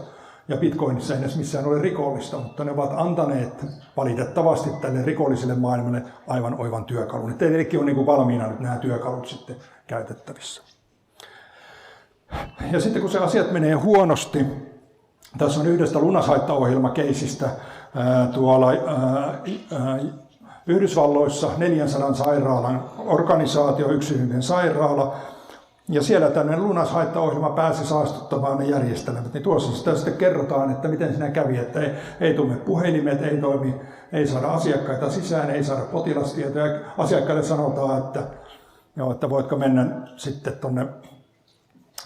ja Bitcoinissa ei edes missään ole rikollista, mutta ne ovat antaneet valitettavasti tälle rikolliselle maailmalle aivan oivan työkalun. Teillekin on niin kuin valmiina nyt nämä työkalut sitten käytettävissä. Ja sitten kun se asiat menee huonosti, tässä on yhdestä lunashaittaohjelmakeisistä tuolla Yhdysvalloissa 400 sairaalan organisaatio, yksityinen sairaala, ja siellä tämmöinen lunashaittaohjelma pääsi saastuttamaan ne järjestelmät. Niin tuossa sitä sitten kerrotaan, että miten siinä kävi, että ei toimi puhelimet, ei toimi, ei saada asiakkaita sisään, ei saada potilastietoja. Asiakkaille sanotaan, että voitko mennä sitten tuonne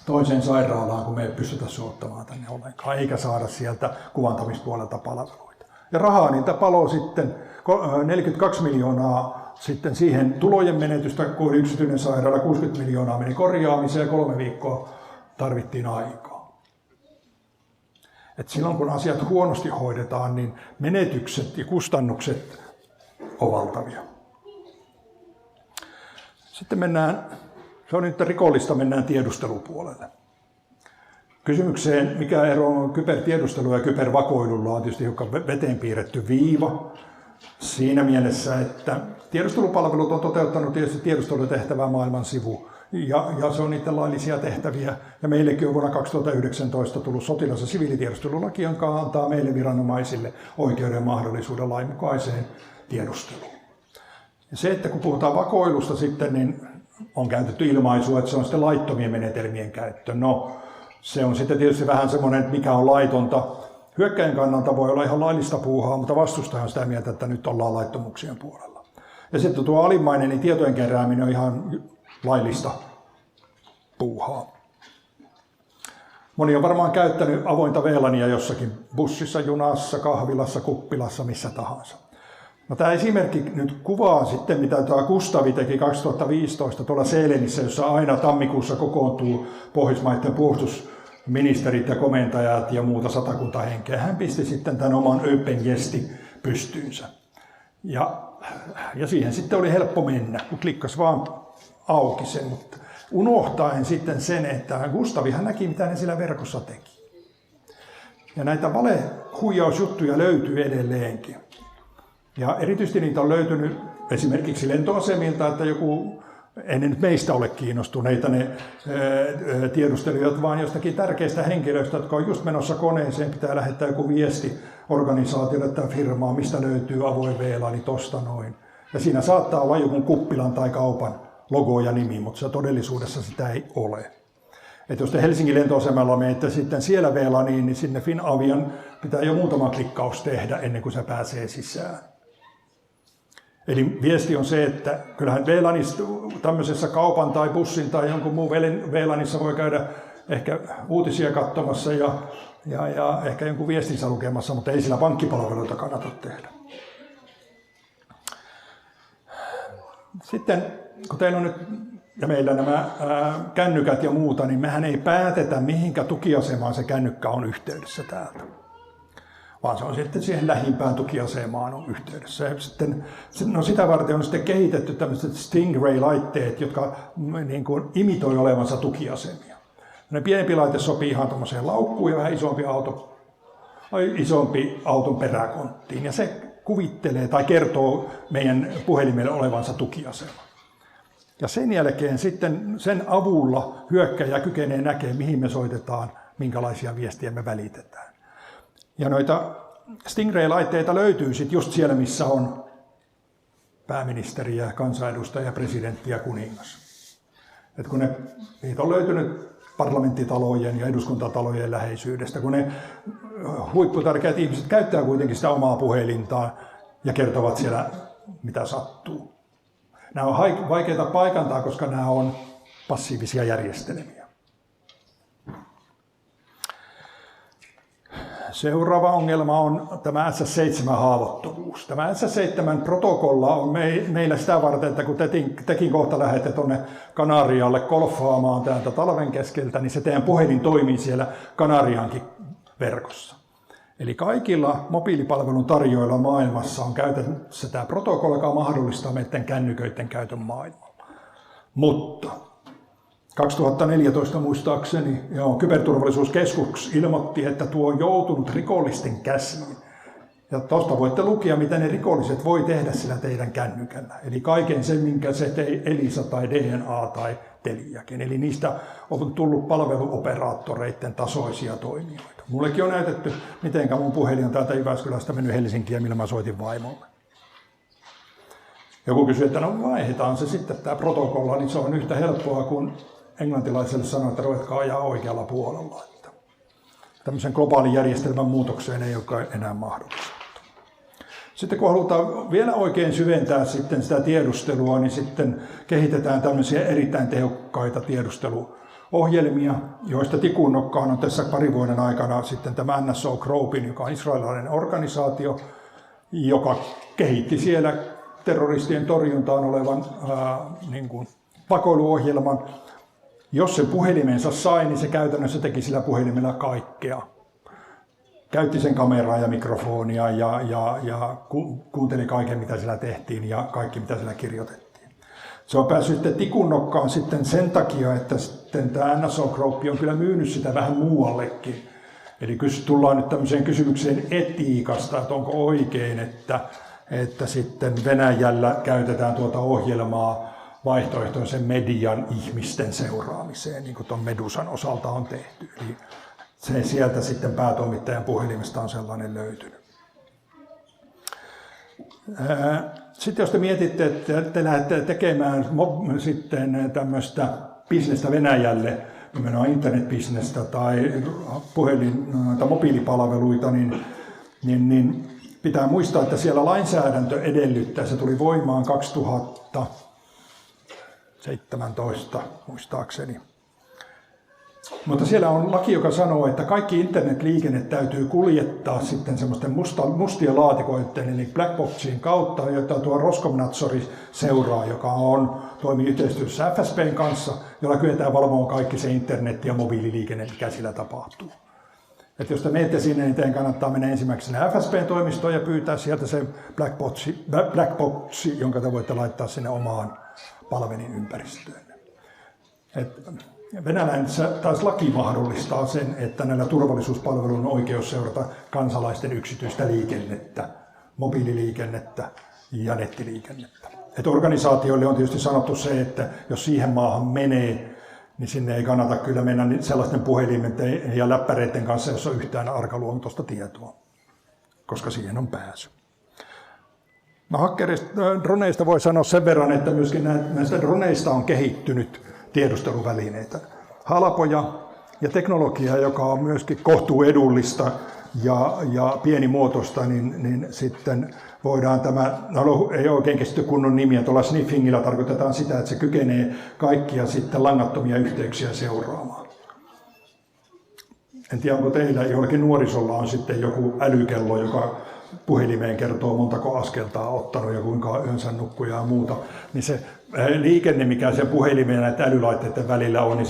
toiseen sairaalaan, kun me ei pystytä suottamaan tänne ollenkaan, eikä saada sieltä kuvantamispuolelta palveluita. Ja rahaa niitä paloi sitten 42 miljoonaa sitten siihen tulojen menetystä, kun yksityinen sairaala 60 miljoonaa meni korjaamiseen ja 3 viikkoa tarvittiin aikaa. Et silloin kun asiat huonosti hoidetaan, niin menetykset ja kustannukset on valtavia. Sitten se on nyt rikollista, mennään tiedustelupuolelle. Kysymykseen, mikä ero on kybertiedustelulla ja kybervakoilulla, on tietysti hiukan veteen piirretty viiva. Siinä mielessä, että tiedustelupalvelut on toteuttanut tietysti tiedustelutehtävää maailman sivu. Ja se on niiden laillisia tehtäviä. Ja meillekin on vuonna 2019 tullut sotilas- ja siviilitiedustelulaki, joka antaa meille viranomaisille oikeuden ja mahdollisuuden lainmukaiseen tiedusteluun. Ja se, että kun puhutaan vakoilusta sitten, niin on käytetty ilmaisua, että se on sitten laittomien menetelmien käyttö. No, se on sitten tietysti vähän semmoinen, että mikä on laitonta. Hyökkäjän kannalta voi olla ihan laillista puuhaa, mutta vastustaja on sitä mieltä, että nyt ollaan laittomuuksien puolella. Ja sitten tuo alimmainen, niin tietojen kerääminen on ihan laillista puuhaa. Moni on varmaan käyttänyt avointa VLANia jossakin bussissa, junassa, kahvilassa, kuppilassa, missä tahansa. No, tämä esimerkki nyt kuvaa sitten, mitä tämä Kustavi teki 2015 tuolla Seelenissä, jossa aina tammikuussa kokoontuu Pohjoismaiden puolustusministerit ja komentajat ja muuta 100 henkeä. Hän pisti sitten tämän oman OpenJesti pystyynsä. Ja siihen sitten oli helppo mennä, kun klikkasi vaan auki sen, mutta unohtaen sitten sen, että Gustavihan näki, mitä ne sillä verkossa teki. Ja näitä valehuijausjuttuja löytyy edelleenkin. Ja erityisesti niitä on löytynyt esimerkiksi lentoasemilta, että joku, ei ne nyt meistä ole kiinnostuneita ne tiedustelijat, vaan jostakin tärkeistä henkilöistä, jotka on just menossa koneeseen, pitää lähettää joku viesti organisaatiolle tai firmaan, mistä löytyy avoin VLAN, niin tosta noin. Ja siinä saattaa olla joku kuppilan tai kaupan logo ja nimi, mutta se todellisuudessa sitä ei ole. Että jos te Helsingin lentoasemalla menette sitten siellä VLANiin, niin sinne Finavian pitää jo muutama klikkaus tehdä ennen kuin se pääsee sisään. Eli viesti on se, että kyllähän VLANissa, tämmöisessä kaupan tai bussin tai jonkun muun VLANissa voi käydä ehkä uutisia katsomassa ja ehkä jonkun viestinsä lukemassa, mutta ei sillä pankkipalveluita kannata tehdä. Sitten kun teillä on nyt ja meillä nämä kännykät ja muuta, niin mehän ei päätetä, mihinkä tukiasemaan se kännykkä on yhteydessä täältä. Vaan se on sitten siihen lähimpään tukiasemaan on yhteydessä. Ja sitten, no sitä varten on sitten kehitetty tämmöiset Stingray-laitteet, jotka niin kuin imitoi olevansa tukiasemia. Ne pienempi laite sopii ihan tuommoiseen laukkuun ja vähän isompi auton peräkonttiin. Ja se kuvittelee tai kertoo meidän puhelimelle olevansa tukiasema. Ja sen jälkeen sitten sen avulla hyökkäjä kykenee näkemään, mihin me soitetaan, minkälaisia viestiä me välitetään. Ja noita Stingray-laitteita löytyy sitten just siellä, missä on pääministeriä, kansanedustaja, presidentti ja kuningas. Et kun niitä on löytynyt parlamenttitalojen ja eduskuntatalojen läheisyydestä, kun ne huipputärkeät ihmiset käyttää kuitenkin sitä omaa puhelintaan ja kertovat siellä, mitä sattuu. Nämä on vaikeita paikantaa, koska nämä on passiivisia järjestelmiä. Seuraava ongelma on tämä SS7-haavoittuvuus. Tämä SS7-protokolla on meillä sitä varten, että kun tekin kohta lähdette tuonne Kanarialle golfaamaan täältä talven keskeltä, niin se teidän puhelin toimii siellä Kanariankin verkossa. Eli kaikilla mobiilipalvelun tarjoilla maailmassa on käytössä tämä protokolla, joka mahdollistaa meidän kännyköiden käytön maailmalla. Mutta 2014 muistaakseni Kyberturvallisuuskeskus ilmoitti, että tuo on joutunut rikollisten käsiin. Ja tuosta voitte lukea, mitä ne rikolliset voi tehdä sillä teidän kännykällä. Eli kaiken sen, minkä se tei Elisa tai DNA tai Teliakin. Eli niistä on tullut palveluoperaattoreiden tasoisia toimijoita. Mullekin on näytetty, miten mun puhelin on täältä Jyväskylästä mennyt Helsinkiin, millä mä soitin vaimolle. Joku kysyy, että no vaihdetaan se sitten tämä protokolla, niin se on yhtä helppoa kuin englantilaiselle sanoa, että ruvetkaa ajaa oikealla puolella. Että tämmöisen globaalin järjestelmän muutokseen ei ole enää mahdollista. Sitten kun halutaan vielä oikein syventää sitten sitä tiedustelua, niin sitten kehitetään tämmöisiä erittäin tehokkaita tiedusteluohjelmia, joista tikunnokkaan on tässä parin vuoden aikana sitten tämä NSO Group, joka on israelilainen organisaatio, joka kehitti siellä terroristien torjuntaan olevan vakoiluohjelman. Jos se puhelimensa sai, niin se käytännössä teki sillä puhelimella kaikkea. Käytti sen kameraa ja mikrofonia ja kuunteli kaiken, mitä siellä tehtiin ja kaikki, mitä siellä kirjoitettiin. Se on päässyt sitten tikunnokkaan sitten sen takia, että sitten tämä NSO Group on kyllä myynyt sitä vähän muuallekin. Eli tullaan nyt tämmöiseen kysymykseen etiikasta, että onko oikein, että sitten Venäjällä käytetään tuota ohjelmaa vaihtoehtoisen median ihmisten seuraamiseen, niin kuin tuon Medusan osalta on tehty. Eli se sieltä sitten päätoimittajan puhelimesta on sellainen löytynyt. Sitten jos te mietitte, että te lähdette tekemään sitten tämmöistä bisnestä Venäjälle, nimenomaan internetbisnestä tai tai mobiilipalveluita, niin pitää muistaa, että siellä lainsäädäntö edellyttää, se tuli voimaan 2017 muistaakseni. Mutta siellä on laki, joka sanoo, että kaikki internetliikenne täytyy kuljettaa sitten semmoisten mustia laatikoiden, eli blackboxien kautta, jota tuo Roskomnadzori seuraa, joka toimii yhteistyössä FSBn kanssa, jolla kyetään valvomaan kaikki se internet- ja mobiililiikenne, mikä sillä tapahtuu. Että jos te menette sinne, niin teidän kannattaa mennä ensimmäisenä FSBn toimistoon ja pyytää sieltä se blackboxi, jonka te voitte laittaa sinne omaan palvelin ympäristöön. Venäläisessä taas laki mahdollistaa sen, että näillä turvallisuuspalveluilla on oikeus seurata kansalaisten yksityistä liikennettä, mobiililiikennettä ja nettiliikennettä. Että organisaatioille on tietysti sanottu se, että jos siihen maahan menee, niin sinne ei kannata kyllä mennä sellaisten puhelimenten ja läppäreiden kanssa, jossa on yhtään arkaluontoista tietoa, koska siihen on pääsy. Droneista voi sanoa sen verran, että myöskin näistä droneista on kehittynyt tiedusteluvälineitä. Halpoja ja teknologiaa, joka on myöskin kohtuuedullista ja pienimuotoista, niin sitten voidaan ei oikein keksitty kunnon nimiä, tuolla sniffingillä tarkoitetaan sitä, että se kykenee kaikkia sitten langattomia yhteyksiä seuraamaan. En tiedä, onko teillä jollakin nuorisolla on sitten joku älykello, joka puhelimeen kertoo montako askelta on ottanut ja kuinka yönsä nukkuu ja muuta, niin se liikenne, mikä sen puhelimen ja näiden älylaitteiden välillä on, niin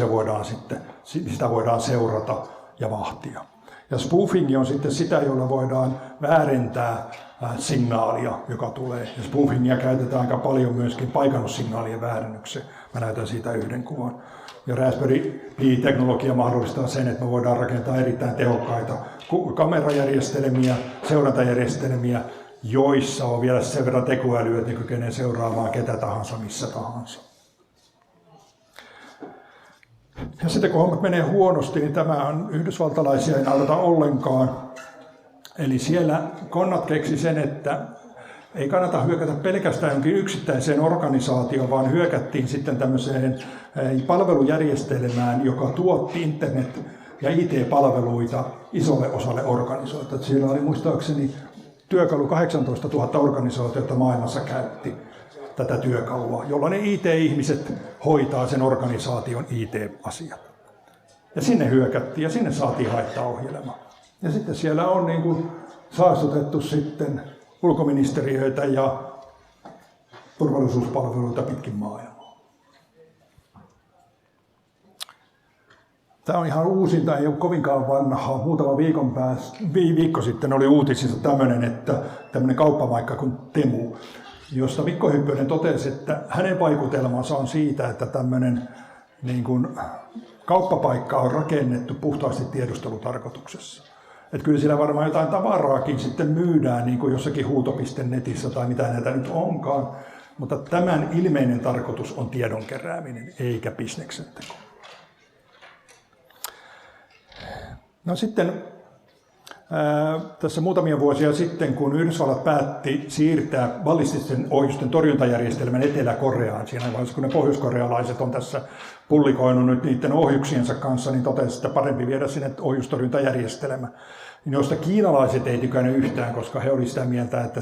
sitä voidaan seurata ja vahtia. Ja spoofing on sitten sitä, jolla voidaan väärentää signaalia, joka tulee. Ja spoofingia käytetään aika paljon myöskin paikannussignaalien väärennykseen. Mä näytän siitä yhden kuvan. Ja Raspberry Pi-teknologia mahdollistaa sen, että me voidaan rakentaa erittäin tehokkaita kamerajärjestelmiä, seurantajärjestelmiä, joissa on vielä sen verran tekoälyä, että ne kykenee seuraamaan ketä tahansa, missä tahansa. Ja sitten kun hommat menee huonosti, niin tämä on yhdysvaltalaisia ei naurata ollenkaan. Eli siellä Konnat keksi sen, että ei kannata hyökätä pelkästään jonkin yksittäiseen organisaatioon, vaan hyökättiin sitten tämmöiseen palvelujärjestelmään, joka tuotti internet- ja IT-palveluita isolle osalle organisaatiota. Siellä oli muistaakseni työkalu 18 000 organisaatiota maailmassa käytti tätä työkalua, jolla ne IT-ihmiset hoitaa sen organisaation IT-asiat. Ja sinne hyökättiin ja sinne saatiin haittaohjelma. Ja sitten siellä on niin kuin saastutettu sitten ulkoministeriöitä ja turvallisuuspalveluita pitkin maailmaa. Tämä on ihan uusinta, ei ole kovinkaan vanhaa. Muutama viikko sitten oli uutisissa tämmöinen kauppapaikka kuin Temu, josta Mikko Hyppönen totesi, että hänen vaikutelmansa on siitä, että tämmöinen niin kuin kauppapaikka on rakennettu puhtaasti tiedustelutarkoituksessa. Että kyllä siellä varmaan jotain tavaraakin sitten myydään niin kuin jossakin huuto.netissä tai mitä näitä nyt onkaan, mutta tämän ilmeinen tarkoitus on tiedon kerääminen eikä bisneksen teko. No sitten tässä muutamia vuosia sitten, kun Yhdysvallat päätti siirtää ballististen ohjusten torjuntajärjestelmän Etelä-Koreaan, siinä vaiheessa kun ne pohjoiskorealaiset on tässä pullikoinut nyt niiden ohjuksiensa kanssa, niin totesi, että parempi viedä sinne ohjustorjuntajärjestelmä, josta kiinalaiset ei tykännyt yhtään, koska he olivat sitä mieltä, että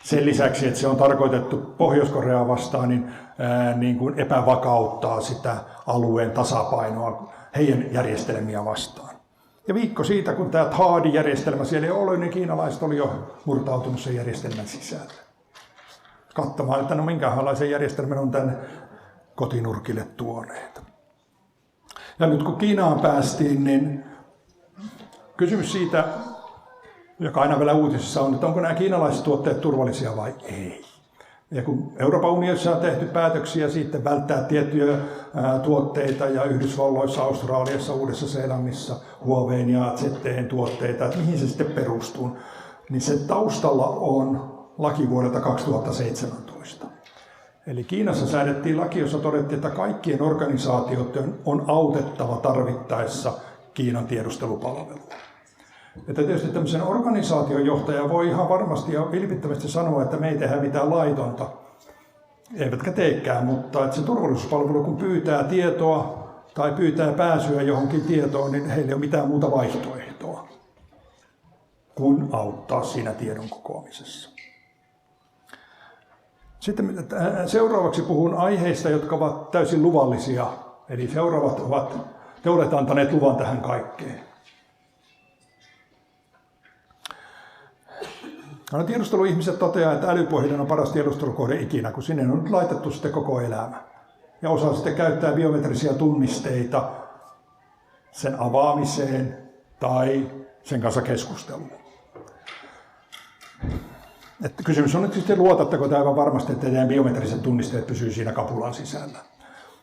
sen lisäksi, että se on tarkoitettu Pohjois-Koreaa vastaan, niin kuin epävakauttaa sitä alueen tasapainoa heidän järjestelmiä vastaan. Ja viikko siitä, kun tämä THAAD-järjestelmä siellä ei ollut, niin kiinalaiset oli jo murtautunut sen järjestelmän sisälle. Katsomaan, että no minkälaisen järjestelmän on tänne kotinurkille tuoneet. Ja nyt kun Kiinaan päästiin, niin kysymys siitä, joka aina vielä uutisissa on, että onko nämä kiinalaiset tuotteet turvallisia vai ei. Ja kun Euroopan unionissa on tehty päätöksiä sitten välttää tiettyjä tuotteita ja Yhdysvalloissa, Australiassa, Uudessa-Seelannissa, Huaweiin ja ZTE:n tuotteita, että mihin se sitten perustuu, niin se taustalla on laki vuodelta 2017. Eli Kiinassa säädettiin laki, jossa todettiin, että kaikkien organisaatioiden on autettava tarvittaessa Kiinan tiedustelupalvelua. Että tietysti tämmöisen organisaation johtaja voi ihan varmasti ja vilpittömästi sanoa, että me ei tehdä mitään laitonta, eivätkä teekään, mutta että se turvallisuuspalvelu, kun pyytää tietoa tai pyytää pääsyä johonkin tietoon, niin heillä ei ole mitään muuta vaihtoehtoa kuin auttaa siinä tiedon kokoamisessa. Sitten seuraavaksi puhun aiheista, jotka ovat täysin luvallisia, eli seuraavat ovat, te olette antaneet luvan tähän kaikkeen. Tiedusteluihmiset toteaa, että älypohjainen on paras tiedustelukohde ikinä, kun sinne on laitettu sitten koko elämä. Ja osa sitten käyttää biometrisiä tunnisteita sen avaamiseen tai sen kanssa keskusteluun. Että kysymys on nyt sitten, luotatteko te aivan varmasti, että teidän biometriset tunnisteet pysyy siinä kapulan sisällä.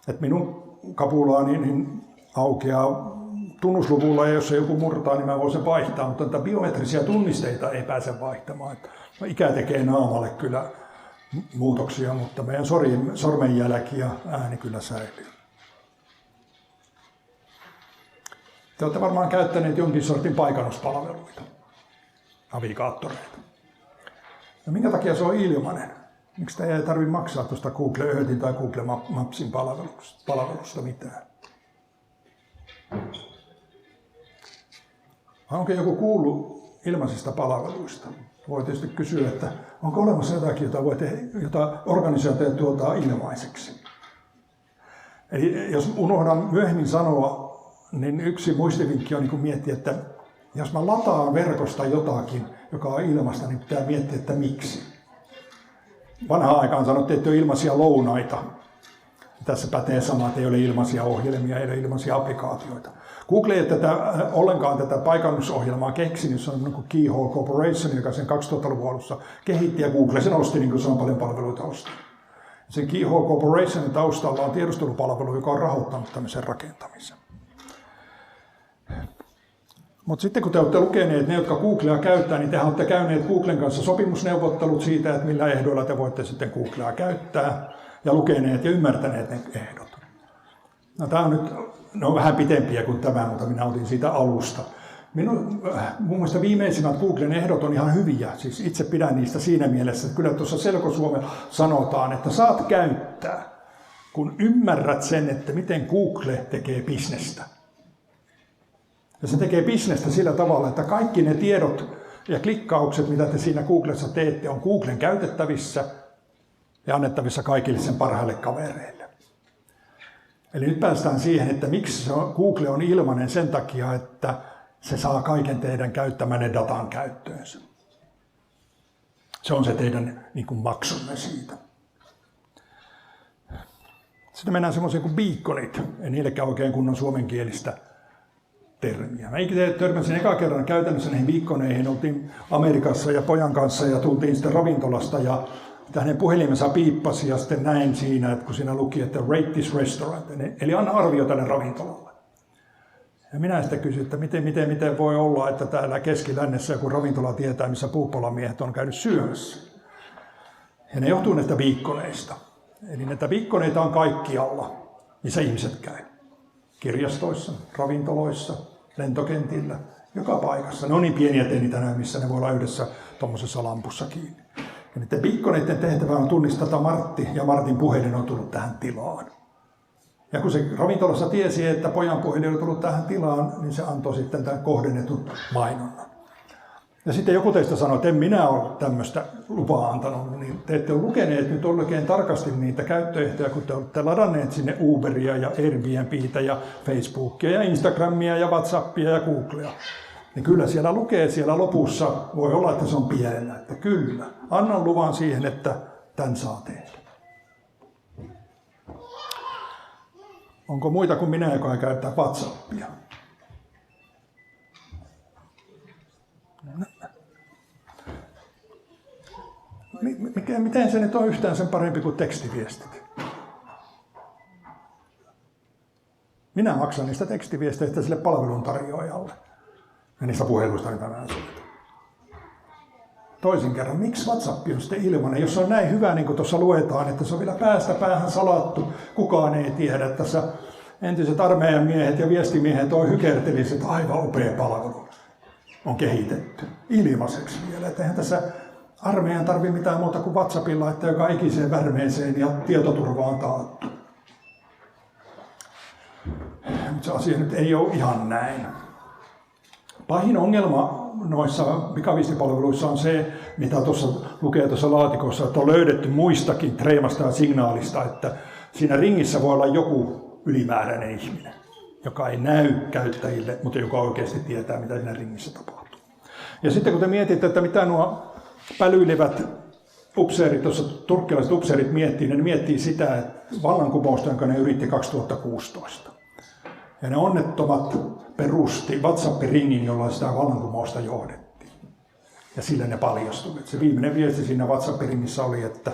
Että minun kapulaani niin aukeaa tunnusluvulla, ja jos se joku murtaa, niin mä voin sen vaihtaa, mutta biometrisiä tunnisteita ei pääse vaihtamaan. Ikä tekee naamalle kyllä muutoksia, mutta meidän sormenjälki ja ääni kyllä säilyy. Te olette varmaan käyttäneet jonkin sortin paikannuspalveluita, navigaattoreita. No minkä takia se on ilmainen? Miksi tämä ei tarvitse maksaa tuosta Google Earthin tai Google Mapsin palvelusta mitään? Onko joku kuullut ilmaisista palveluista? Voi tietysti kysyä, että onko olemassa jotakin, jota organisaatio tuottaa ilmaiseksi. Eli jos unohdan myöhemmin sanoa, niin yksi muistivinkki on niin miettiä, että jos mä lataan verkosta jotakin, joka on ilmasta, niin pitää miettiä, että miksi. Vanhaan aikaan sanottiin, että ei ole ilmaisia lounaita. Tässä pätee sama, että ei ole ilmaisia ohjelmia, ei ole ilmaisia applikaatioita. Google ei ollenkaan tätä paikannusohjelmaa keksinyt, se on niin kuin Keyhole Corporation, joka sen 2000-luvun alussa kehitti, ja Google sen osti, niin kuin se on paljon palveluita osti. Sen Keyhole Corporationin taustalla on tiedustelupalvelu, joka on rahoittanut tämmöisen rakentamisen. Mutta sitten kun te olette lukeneet ne, jotka Googlea käyttää, niin te olette käyneet Googlen kanssa sopimusneuvottelut siitä, että millä ehdoilla te voitte sitten Googlea käyttää, ja lukeneet ja ymmärtäneet ne ehdot. No, tämä on nyt, ne on vähän pitempiä kuin tämä, mutta minä otin siitä alusta. Mun mielestä viimeisimmät Googlen ehdot on ihan hyviä, siis itse pidän niistä siinä mielessä, että kyllä tuossa Selkosuomella sanotaan, että saat käyttää, kun ymmärrät sen, että miten Google tekee bisnestä. Ja se tekee bisnestä sillä tavalla, että kaikki ne tiedot ja klikkaukset, mitä te siinä Googlessa teette, on Googlen käytettävissä ja annettavissa kaikille sen parhaille kavereille. Eli nyt päästään siihen, että miksi Google on ilmainen sen takia, että se saa kaiken teidän käyttämänne datan käyttöönsä. Se on se teidän niin kuin maksunne siitä. Sitten mennään semmoiseen kuin beaconit, ei niillekään oikein kunnon suomenkielistä termiä. Mä törmäsin eka kerran käytännössä näihin beaconeihin, oltiin Amerikassa ja pojan kanssa ja tultiin sitten ravintolasta ja hänen puhelimensa piippasi ja sitten näin siinä, että kun siinä luki, että rate this restaurant, eli anna arvio tälle ravintolalle. Ja minä sitten kysyin, että miten voi olla, että täällä Keski-Lännessä joku ravintola tietää, missä puuppolamiehet on käynyt syömässä. Ja ne johtuu näistä beaconeista. Eli näitä beaconeita on kaikkialla, missä ihmiset käy. Kirjastoissa, ravintoloissa, lentokentillä, joka paikassa. Ne on niin pieniä, ettei niitä näy, missä ne voi olla yhdessä tuommoisessa lampussa kiinni. Ja niiden beaconeiden tehtävä on tunnistaa Martti, ja Martin puhelin on tullut tähän tilaan. Ja kun se ravintolassa tiesi, että pojan puhelin on tullut tähän tilaan, niin se antoi sitten tämän kohdennetun mainonnan. Ja sitten joku teistä sanoi, että en minä ole tämmöistä lupaa antanut, niin te ette ole lukeneet nyt oikein tarkasti niitä käyttöehtoja, kun te olette ladanneet sinne Uberia ja Airbnbtä ja Facebookia ja Instagramia ja Whatsappia ja Googlea. Niin kyllä siellä lukee siellä lopussa, voi olla, että se on pienellä, että kyllä, annan luvan siihen, että tämän saa tehdä. Onko muita kuin minä, joka ei käyttää Whatsappia? Miten se nyt on yhtään sen parempi kuin tekstiviestit? Minä maksan niistä tekstiviesteistä sille palveluntarjoajalle ja niistä puheluista, mitä mä soitan. Toisin kerran, miksi WhatsApp on sitten ilmainen, jos se on näin hyvä, niin kuin tuossa luetaan, että se on vielä päästä päähän salattu, kukaan ei tiedä. Tässä entiset armeijan miehet ja viestimiehet on hykerteliset, aivan upea palvelu on kehitetty ilmaiseksi vielä. Että eihän tässä armeijan tarvitse mitään muuta kuin WhatsAppin laittaa joka ikiseen värmeeseen ja tietoturva on taattu. Mutta se asia nyt ei ole ihan näin. Pahin ongelma noissa pikaviestipalveluissa on se, mitä tuossa lukee tuossa laatikossa, että on löydetty muistakin treimasta ja signaalista, että siinä ringissä voi olla joku ylimääräinen ihminen, joka ei näy käyttäjille, mutta joka oikeasti tietää, mitä siinä ringissä tapahtuu. Ja sitten kun te mietitte, että mitä nuo pälyilevät upseerit, tuossa turkkilaiset upseerit miettii, ne miettii sitä, että vallankumousta, jonka ne yritti 2016. Ja ne onnettomat perusti WhatsApp-ringin, jolla sitä vallankumousta johdettiin. Ja sillä ne paljastui. Se viimeinen viesti siinä WhatsApp-ringissä oli, että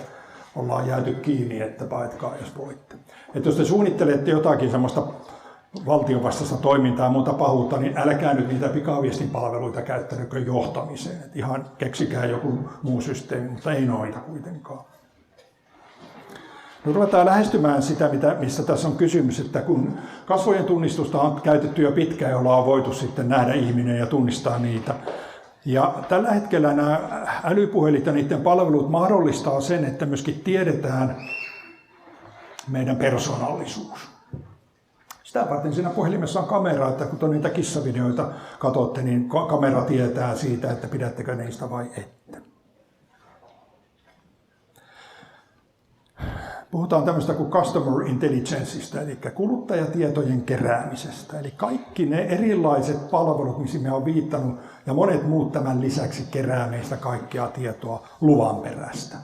ollaan jääty kiinni, että paetkaa jos voitte. Että jos te suunnittelette jotakin semmoista valtionvastaista toimintaa ja muuta pahuutta, niin älkää nyt niitä pikaviestinpalveluita käyttäkö johtamiseen. Et ihan keksikää joku muu systeemi, mutta ei noita kuitenkaan. No, ruvetaan lähestymään sitä, mistä tässä on kysymys, että kun kasvojen tunnistusta on käytetty jo pitkään, jolla on voitu sitten nähdä ihminen ja tunnistaa niitä. Ja tällä hetkellä nämä älypuhelit ja niiden palvelut mahdollistaa sen, että myöskin tiedetään meidän persoonallisuus. Sitä varten siinä puhelimessa on kamera, että kun niitä kissavideoita katsotte, niin kamera tietää siitä, että pidättekö niistä vai ette. Puhutaan tämmöistä kuin customer intelligenceista, eli kuluttajatietojen keräämisestä. Eli kaikki ne erilaiset palvelut, missä me on viittanut, ja monet muut tämän lisäksi kerää meistä kaikkea tietoa luvan perästä.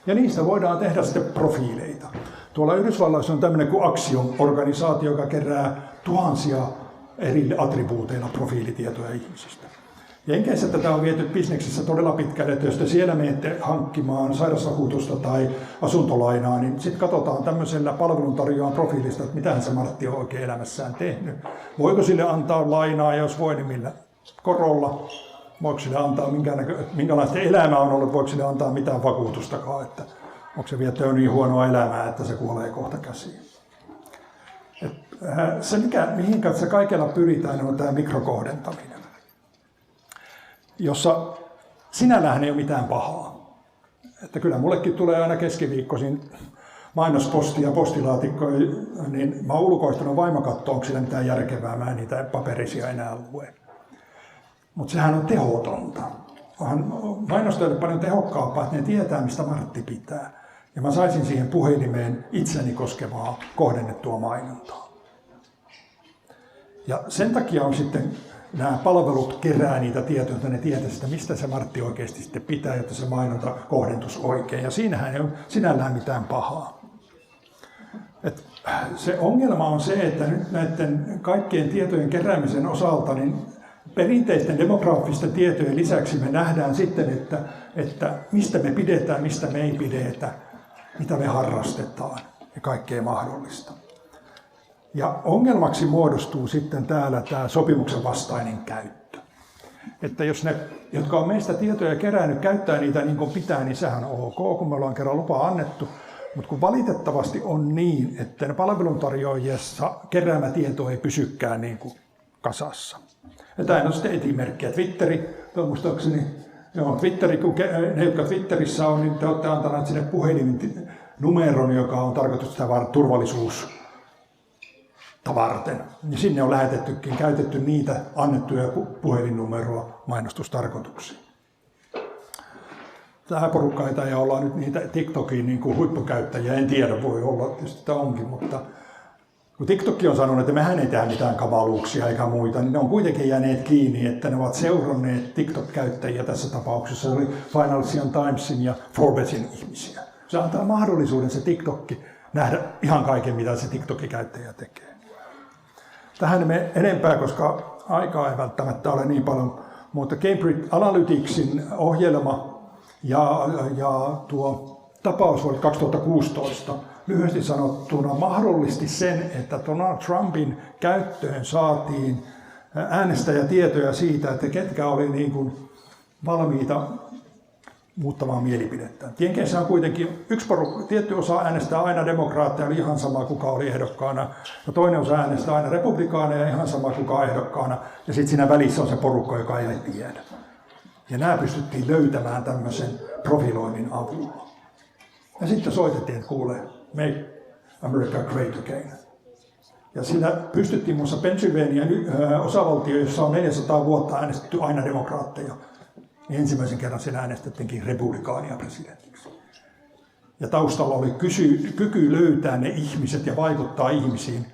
Ja niistä voidaan tehdä sitten profiileita. Tuolla Yhdysvalloissa on tämmöinen kuin Axiom-organisaatio, joka kerää tuhansia eri attribuuteilla profiilitietoja ihmisistä. Jenkeissä tätä on viety bisneksessä todella pitkälle, että jos te siellä menette hankkimaan sairausvakuutusta tai asuntolainaa, niin sitten katsotaan tämmöisellä palveluntarjoajan profiilista, että mitähän se Martti on oikein elämässään tehnyt. Voiko sille antaa lainaa, ja jos voi, niin millä korolla? Voiko sille antaa minkälaista elämää on ollut, voiko sille antaa mitään vakuutustakaan, että onko se viettänyt niin huonoa elämää, että se kuolee kohta käsiin. Se, mihin kanssa kaikella pyritään, on tämä mikrokohdentaminen, jossa sinällään ei ole mitään pahaa. Että kyllä mullekin tulee aina keskiviikkoisin mainospostia ja postilaatikkoja, niin mä oon ulkoistanut vaimokattoon, onko sillä mitään järkevää, mä en niitä paperisia enää lue. Mutta sehän on tehotonta. Mainostajille paljon tehokkaampaa, että ne tietää, mistä Martti pitää. Ja mä saisin siihen puhelimeen itseni koskevaa kohdennettua mainontaa. Ja sen takia on sitten nämä palvelut kerää niitä tietoja, että ne tietää sitä, mistä se Martti oikeasti sitten pitää, jotta se mainonta kohdentus oikein. Ja siinähän ei ole sinällään mitään pahaa. Se ongelma on se, että nyt näiden kaikkien tietojen keräämisen osalta niin perinteisten demograafisten tietojen lisäksi me nähdään sitten, että mistä me pidetään, mistä me ei pidetä, mitä me harrastetaan ja kaikkea mahdollista. Ja ongelmaksi muodostuu sitten täällä tämä sopimuksen vastainen käyttö. Että jos ne, jotka on meistä tietoja kerännyt, käyttää niitä niin kuin pitää, niin sehän on ok, kun me ollaan kerran lupa annettu. Mutta kun valitettavasti on niin, että ne palveluntarjoajissa keräämä tieto ei pysykään niin kuin kasassa. Ja tämä on sitten esimerkkiä. Twitteri, muistaakseni, Twitteri, kun ne, jotka Twitterissä on, niin te olette antaneet sinne puhelinnumeron, joka on tarkoitus sitä turvallisuus varten. Ja sinne on käytetty niitä annettuja puhelinnumeroa mainostustarkoituksiin. Tähän porukkaita ei olla nyt niitä TikTokin niin kuin huippukäyttäjiä, en tiedä, voi olla, tietysti tämä onkin, mutta kun TikTok on sanonut, että mehän ei tehdä mitään kavaluuksia eikä muita, niin ne on kuitenkin jääneet kiinni, että ne ovat seuranneet TikTok-käyttäjiä tässä tapauksessa. Se oli Financial Timesin ja Forbesin ihmisiä. Se antaa mahdollisuuden se TikTokki nähdä ihan kaiken, mitä se TikTok-käyttäjä tekee. Tähän me enempää, koska aikaa ei välttämättä ole niin paljon, mutta Cambridge Analyticsin ohjelma, Ja tuo tapaus vuodelta 2016 lyhyesti sanottuna mahdollisti sen, että Donald Trumpin käyttöön saatiin äänestäjätietoja siitä, että ketkä oli niin kuin valmiita muuttamaan mielipidettä. Jenkeissä on kuitenkin tietty osa äänestää aina demokraatteja, oli ihan sama kuka oli ehdokkaana, ja toinen osa äänestää aina republikaaneja, ihan sama kuka on ehdokkaana, ja sitten siinä välissä on se porukka, joka ei tiedä. Ja nämä pystyttiin löytämään tämmöisen profiloinnin avulla. Ja sitten soitettiin, että kuule, make America great again. Ja siinä pystyttiin muun muassa Pennsylvanian osavaltio, jossa on 400 vuotta äänestetty aina demokraatteja, niin ensimmäisen kerran siinä äänestettiinkin republikaania presidentiksi. Ja taustalla oli kyky löytää ne ihmiset ja vaikuttaa ihmisiin,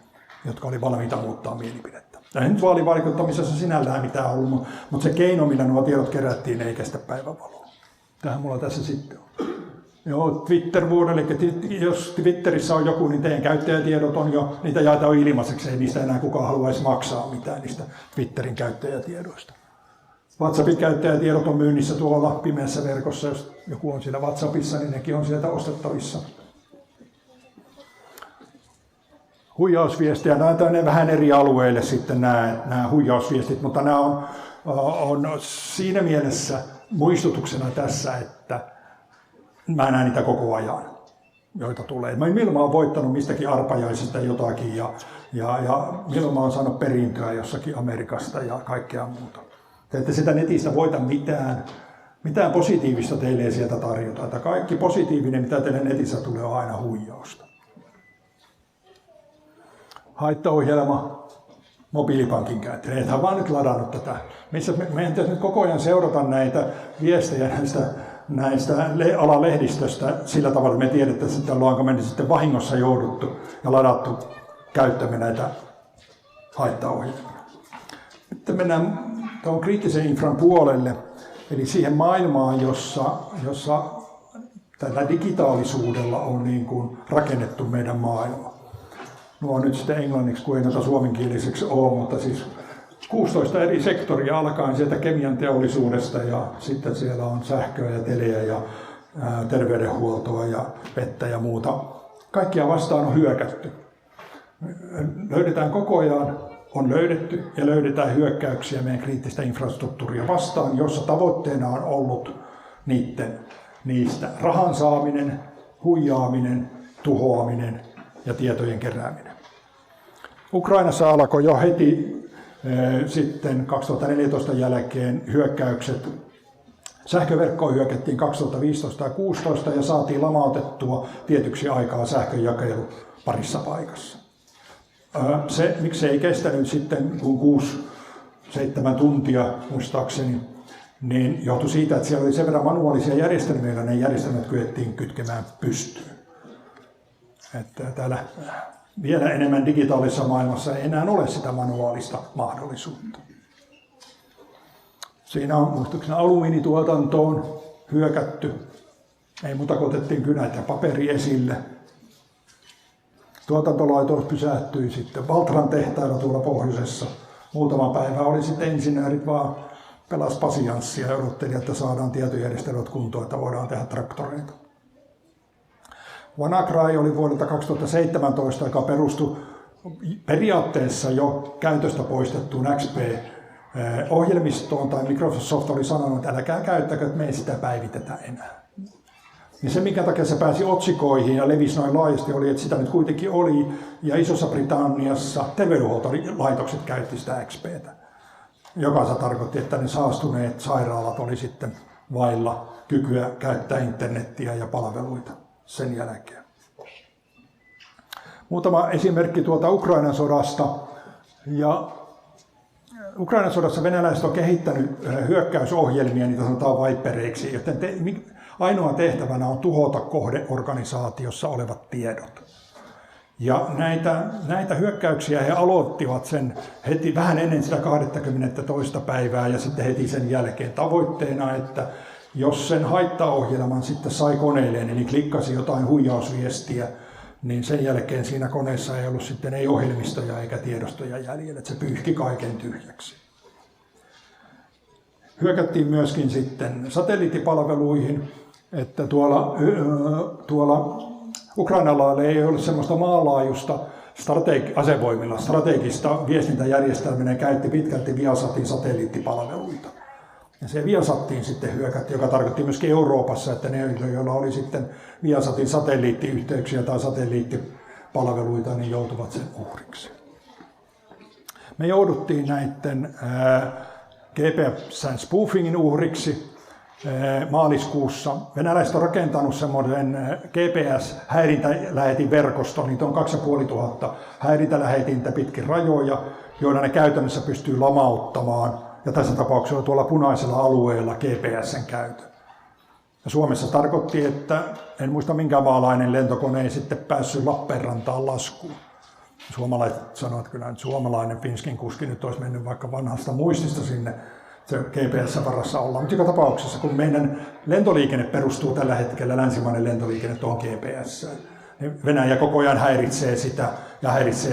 jotka oli valmiita muuttaa mielipidettä. Ja nyt vaalivaikuttamisessa sinällään mitään ollut, mutta se keino, millä nuo tiedot kerättiin, ei kestä päivänvaloa. Tähän mulla tässä sitten on. Joo, Twitter-vuoden, eli jos Twitterissä on joku, niin teidän käyttäjätiedot on jo, niitä jaetaan ilmaiseksi, ei niistä enää kukaan haluaisi maksaa mitään niistä Twitterin käyttäjätiedoista. WhatsAppin käyttäjätiedot on myynnissä tuolla pimeässä verkossa, jos joku on siellä WhatsAppissa, niin nekin on sieltä ostettavissa. Huijausviestejä, nämä on vähän eri alueille sitten nämä huijausviestit, mutta nämä on siinä mielessä muistutuksena tässä, että mä näen niitä koko ajan, joita tulee. Milloin mä oon voittanut mistäkin arpajaisesta jotakin ja milloin mä oon saanut perintöä jossakin Amerikasta ja kaikkea muuta. Te ette sitä netistä voita mitään positiivista teille ei sieltä tarjota. Että kaikki positiivinen, mitä teille netissä tulee, on aina huijausta. Haittaohjelma mobiilipankin käyttäjille. Ethän vaan nyt ladannut tätä. Meidän pitäisi nyt koko ajan seurata näitä viestejä näistä alalehdistöstä sillä tavalla, että me tiedetään, että ollaanko me sitten vahingossa jouduttu ja ladattu käyttämään näitä haittaohjelmia. Nyt mennään tuon kriittisen infran puolelle, eli siihen maailmaan, jossa tällä digitaalisuudella on niin kuin rakennettu meidän maailma. Nuo on nyt sitten englanniksi, kun ei noita suomenkieliseksi ole, mutta siis 16 eri sektoria alkaen sieltä kemian teollisuudesta ja sitten siellä on sähköä ja teleä ja terveydenhuoltoa ja vettä ja muuta. Kaikkia vastaan on hyökätty. Löydetään koko ajan, on löydetty ja löydetään hyökkäyksiä meidän kriittistä infrastruktuuria vastaan, jossa tavoitteena on ollut niistä rahan saaminen, huijaaminen, tuhoaminen ja tietojen kerääminen. Ukrainassa alkoi jo heti sitten 2014 jälkeen hyökkäykset. Sähköverkkoon hyökättiin 2015 ja 2016 ja saatiin lamautettua tietyksi aikaa sähkönjakelu parissa paikassa. Se, miksi ei kestänyt sitten kuin 6-7 tuntia muistaakseni, niin johtui siitä, että siellä oli sen verran manuaalisia järjestelmiä, ja ne järjestelmät kyettiin kytkemään pystyyn. Että täällä vielä enemmän digitaalisessa maailmassa ei enää ole sitä manuaalista mahdollisuutta. Siinä on muistaakseni alumiinituotantoon hyökätty. Ei muuta kuin otettiin kynät ja paperi esille. Tuotantolaitos pysähtyi sitten Valtran tehtailla tuolla pohjoisessa. Muutama päivä oli sitten insinöörit vaan pelas pasianssia ja odotteli, että saadaan tietojärjestelmät kuntoon, että voidaan tehdä traktoreita. WannaCry oli vuodelta 2017, joka perustui periaatteessa jo käytöstä poistettuun XP-ohjelmistoon, tai Microsoft oli sanonut, että älkää käyttäkö, että me ei sitä päivitetä enää. Ja se, minkä takia se pääsi otsikoihin ja levisi noin laajasti, oli, että sitä nyt kuitenkin oli, ja Isossa Britanniassa terveydenhuoltolaitokset käytti sitä XPtä, joka tarkoitti, että ne saastuneet sairaalat oli sitten vailla kykyä käyttää internettiä ja palveluita sen jälkeen. Muutama esimerkki tuolta Ukrainan sodasta. Ja Ukrainan sodassa venäläiset on kehittänyt hyökkäysohjelmia, niitä sanotaan vipereiksi, joten ainoa tehtävänä on tuhota kohdeorganisaatiossa olevat tiedot. Ja näitä hyökkäyksiä he aloittivat sen heti vähän ennen sitä 22. päivää ja sitten heti sen jälkeen tavoitteena, että jos sen haittaohjelman sitten sai koneelleen, eli klikkasi jotain huijausviestiä, niin sen jälkeen siinä koneessa ei ollut sitten ei ohjelmistoja eikä tiedostoja jäljellä, että se pyyhki kaiken tyhjäksi. Hyökättiin myöskin sitten satelliittipalveluihin, että tuolla Ukrainalla ei ole semmoista maanlaajuista asevoimilla strategista viestintäjärjestelmää, käytti pitkälti Viasatin satelliittipalveluita. Ja se Viasattiin sitten hyökätti, joka tarkoitti myöskin Euroopassa, että ne, joilla oli sitten Viasatin satelliittiyhteyksiä tai satelliittipalveluita, niin joutuvat sen uhriksi. Me jouduttiin näiden GPS:n spoofingin uhriksi maaliskuussa. Venäläiset on rakentanut semmoinen GPS-häirintälähetinverkosto, niitä on 2500 häirintälähetintä pitkin rajoja, joilla ne käytännössä pystyy lamauttamaan, ja tässä tapauksessa tuolla punaisella alueella GPS:n käytön. Ja Suomessa tarkoitti, että en muista minkä maalainen lentokone ei sitten päässyt Lappeenrantaan laskuun. Suomalaiset sanoivat, että kyllä nyt suomalainen Finskin kuski nyt olisi mennyt vaikka vanhasta muistista sinne se GPS-varassa olla. Mutta joka tapauksessa, kun meidän lentoliikenne perustuu tällä hetkellä, länsimainen lentoliikenne tuohon GPS, niin Venäjä koko ajan häiritsee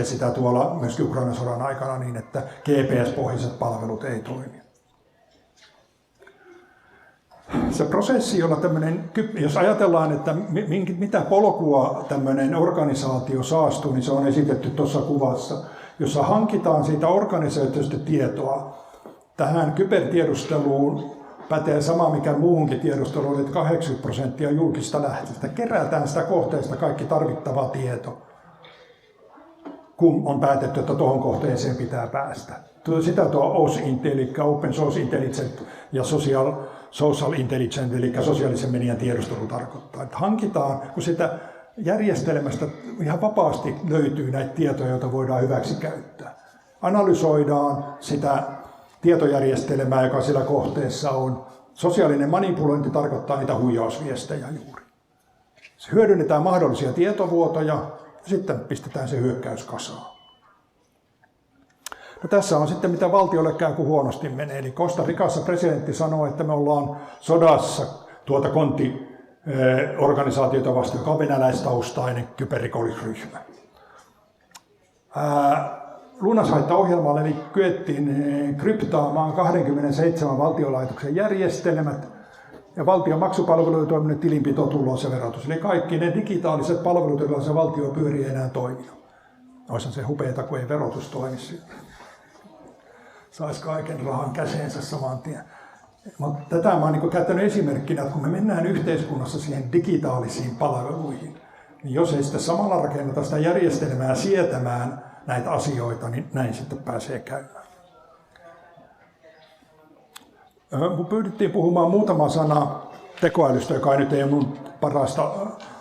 sitä tuolla myöskin Ukrainan sodan aikana niin, että GPS-pohjaiset palvelut ei toimi. Se prosessi, jolla jos ajatellaan, että mitä polkua tämmöinen organisaatio saastuu, niin se on esitetty tuossa kuvassa, jossa hankitaan siitä organisaatiosta tietoa. Tähän kybertiedusteluun pätee sama, mikä muuhunkin tiedusteluun, että 80% julkista lähteistä. Kerätään sitä kohteesta kaikki tarvittava tieto, kun on päätetty, että tuohon kohteeseen pitää päästä. Sitä tuo OSINT, eli Open Source Intelligence ja Social Intelligence, eli sosiaalisen median tiedustelu tarkoittaa. Että hankitaan, kun sitä järjestelmästä ihan vapaasti löytyy näitä tietoja, joita voidaan hyväksi käyttää. Analysoidaan sitä tietojärjestelmää, joka sillä kohteessa on. Sosiaalinen manipulointi tarkoittaa niitä huijausviestejä juuri. Se hyödynnetään mahdollisia tietovuotoja ja sitten pistetään se hyökkäys kasaan. No tässä on sitten mitä valtiolle käy, kun huonosti menee. Eli Costa Ricassa presidentti sanoo, että me ollaan sodassa tuota Konti-organisaatiota vastaan, joka on venäläistaustainen kyberrikollisryhmä. Lunashaittaohjelmalla eli kyettiin kryptaamaan 27 valtiolaitoksen järjestelmät ja valtion maksupalvelujen toiminut tilinpito, tulos ja verotus. Eli kaikki ne digitaaliset palvelut, joilla se valtio pyörii enää toiminut. Olisihan se hupeeta, kun ei verotus toimisi. Saisi kaiken rahan käseensä saman tien. Mutta tätä mä oon käyttänyt esimerkkinä, että kun me mennään yhteiskunnassa siihen digitaalisiin palveluihin, niin jos ei sitten samalla rakenneta sitä järjestelmää sietämään näitä asioita, niin näin sitten pääsee käymään. Mun pyydettiin puhumaan muutama sana tekoälystä, joka nyt ei ole mun parasta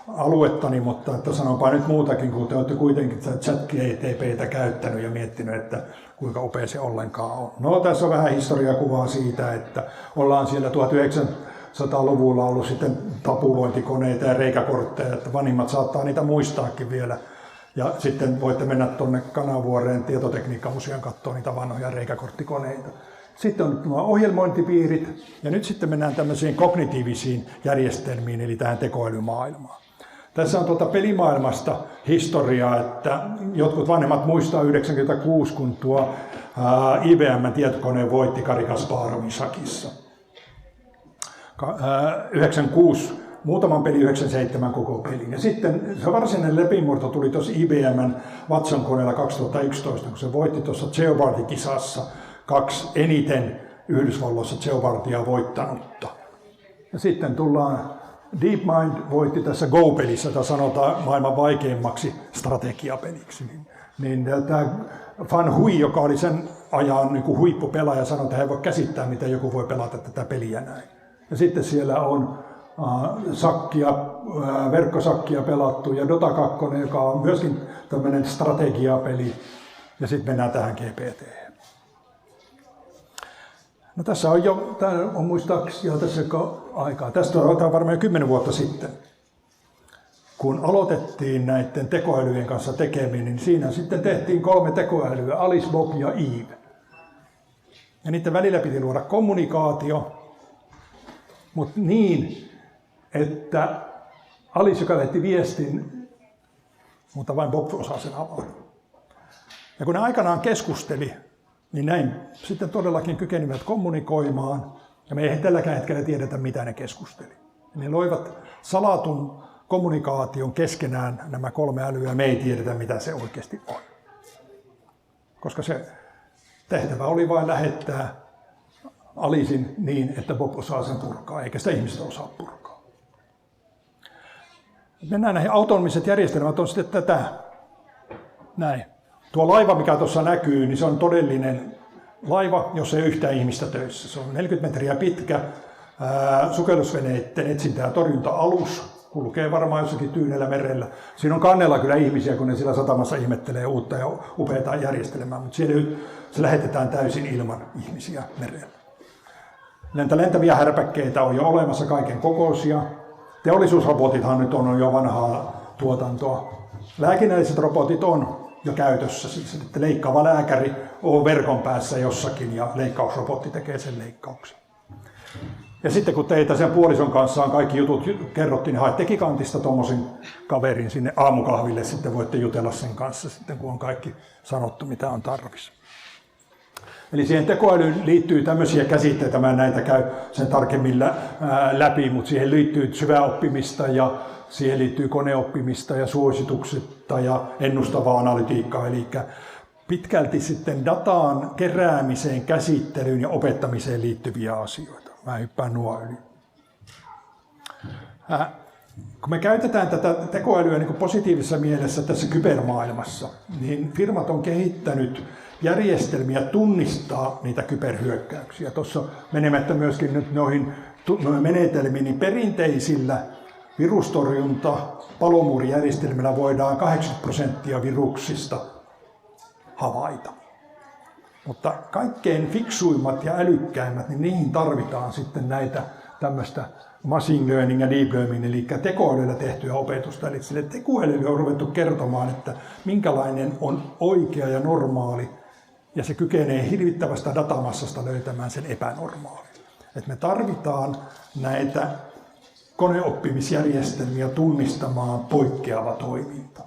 aluettani, mutta että sanonpa nyt muutakin, kun te olette kuitenkin ChatGPT:tä käyttänyt ja miettinyt, että kuinka upea se ollenkaan on. No tässä on vähän historiakuvaa siitä, että ollaan siellä 1900-luvulla ollut sitten tapulointikoneita ja reikäkortteja, että vanhimmat saattaa niitä muistaakin vielä. Ja sitten voitte mennä tuonne Kanavuoreen tietotekniikkamuseon katsoa niitä vanhoja reikäkorttikoneita. Sitten on nuo ohjelmointipiirit ja nyt sitten mennään tämmöisiin kognitiivisiin järjestelmiin, eli tähän tekoälymaailmaan. Tässä on pelimaailmasta historiaa, että jotkut vanhemmat muistaa 1996, kun tuo IBM-tietokone voitti Garry Kasparovin shakissa. 96 muutaman peli, 97 koko pelin. Ja sitten se varsinainen läpimurto tuli tuossa IBM:n Watson-koneella 2011, kun se voitti tuossa Jeopardy-kisassa 2 eniten Yhdysvalloissa Jeopardia voittanutta. Ja sitten tullaan DeepMind voitti tässä Go-pelissä, jota sanotaan maailman vaikeimmaksi strategiapeliksi. Niin tämä Fan Hui, joka oli sen ajan niin kuin huippupelaaja, sanoi, että hän ei voi käsittää, miten joku voi pelata tätä peliä näin. Ja sitten siellä on verkkosakkia pelattu ja Dota 2, joka on myöskin tämmöinen strategiapeli. Ja sitten mennään tähän GPT. No tässä on jo, tämä on muistaakseni jo tässä aikaa. Tästä on varmaan jo 10 vuotta sitten, kun aloitettiin näiden tekoälyjen kanssa tekeminen, niin siinä sitten tehtiin 3 tekoälyä, Alice, Bob ja Eve. Ja niiden välillä piti luoda kommunikaatio, mutta niin, että Alice, joka lähetti viestin, mutta vain Bob osaa sen avata. Ja kun ne aikanaan keskusteli, niin näin sitten todellakin kykenivät kommunikoimaan. Ja me ei tälläkään hetkellä tiedetä, mitä ne keskusteli. Ne loivat salatun kommunikaation keskenään nämä 3 älyä, me ei tiedetä, mitä se oikeasti on. Koska se tehtävä oli vain lähettää Alicen niin, että Bob osaa sen purkaa, eikä sitä ihmistä osaa purkaa. Mennään näihin autonomiset järjestelmät, on sitten tätä. Näin. Tuo laiva, mikä tuossa näkyy, niin se on todellinen laiva, jossa ei ole yhtään ihmistä töissä. Se on 40 metriä pitkä sukellusveneiden etsintä- ja torjunta-alus. Kulkee varmaan jossakin Tyynellä merellä. Siinä on kannella kyllä ihmisiä, kun ne siellä satamassa ihmettelee uutta ja upeaa järjestelmää, mutta siellä se lähetetään täysin ilman ihmisiä merellä. Lentäviä härpäkkeitä on jo olemassa kaiken kokoisia. Teollisuusrobotithan nyt on jo vanhaa tuotantoa. Lääkinnälliset robotit on jo käytössä, siis että leikkaava lääkäri on verkon päässä jossakin ja leikkausrobotti tekee sen leikkauksen. Ja sitten kun teitä sen puolison kanssa on kaikki jutut kerrottiin, niin haette Gigantista tuommoisen kaverin sinne aamukahville, sitten voitte jutella sen kanssa sitten, kun on kaikki sanottu, mitä on tarvissa. Eli siihen tekoälyyn liittyy tämmöisiä käsitteitä, mä en näitä käy sen tarkemmin läpi, mutta siihen liittyy syväoppimista ja siihen liittyy koneoppimista ja suosituksetta ja ennustavaa analytiikkaa, eli pitkälti sitten datan keräämiseen, käsittelyyn ja opettamiseen liittyviä asioita. Mä hyppään nuo yli. Kun me käytetään tätä tekoälyä niin kuin positiivisessa mielessä tässä kybermaailmassa, niin firmat on kehittänyt järjestelmiä tunnistaa niitä kyberhyökkäyksiä. Tuossa menemättä myöskin nyt noihin menetelmiin, niin perinteisillä virustorjunta palomuurijärjestelmillä voidaan 80% viruksista havaita. Mutta kaikkein fiksuimmat ja älykkäimmät, niin niihin tarvitaan sitten näitä tämmöistä machine learning ja deep learning, eli tekoälyllä tehtyä opetusta. Eli sille tekoälylle on ruvettu kertomaan, että minkälainen on oikea ja normaali, ja se kykenee hirvittävästä datamassasta löytämään sen epänormaalin. Et me tarvitaan näitä koneoppimisjärjestelmiä tunnistamaan poikkeava toiminta.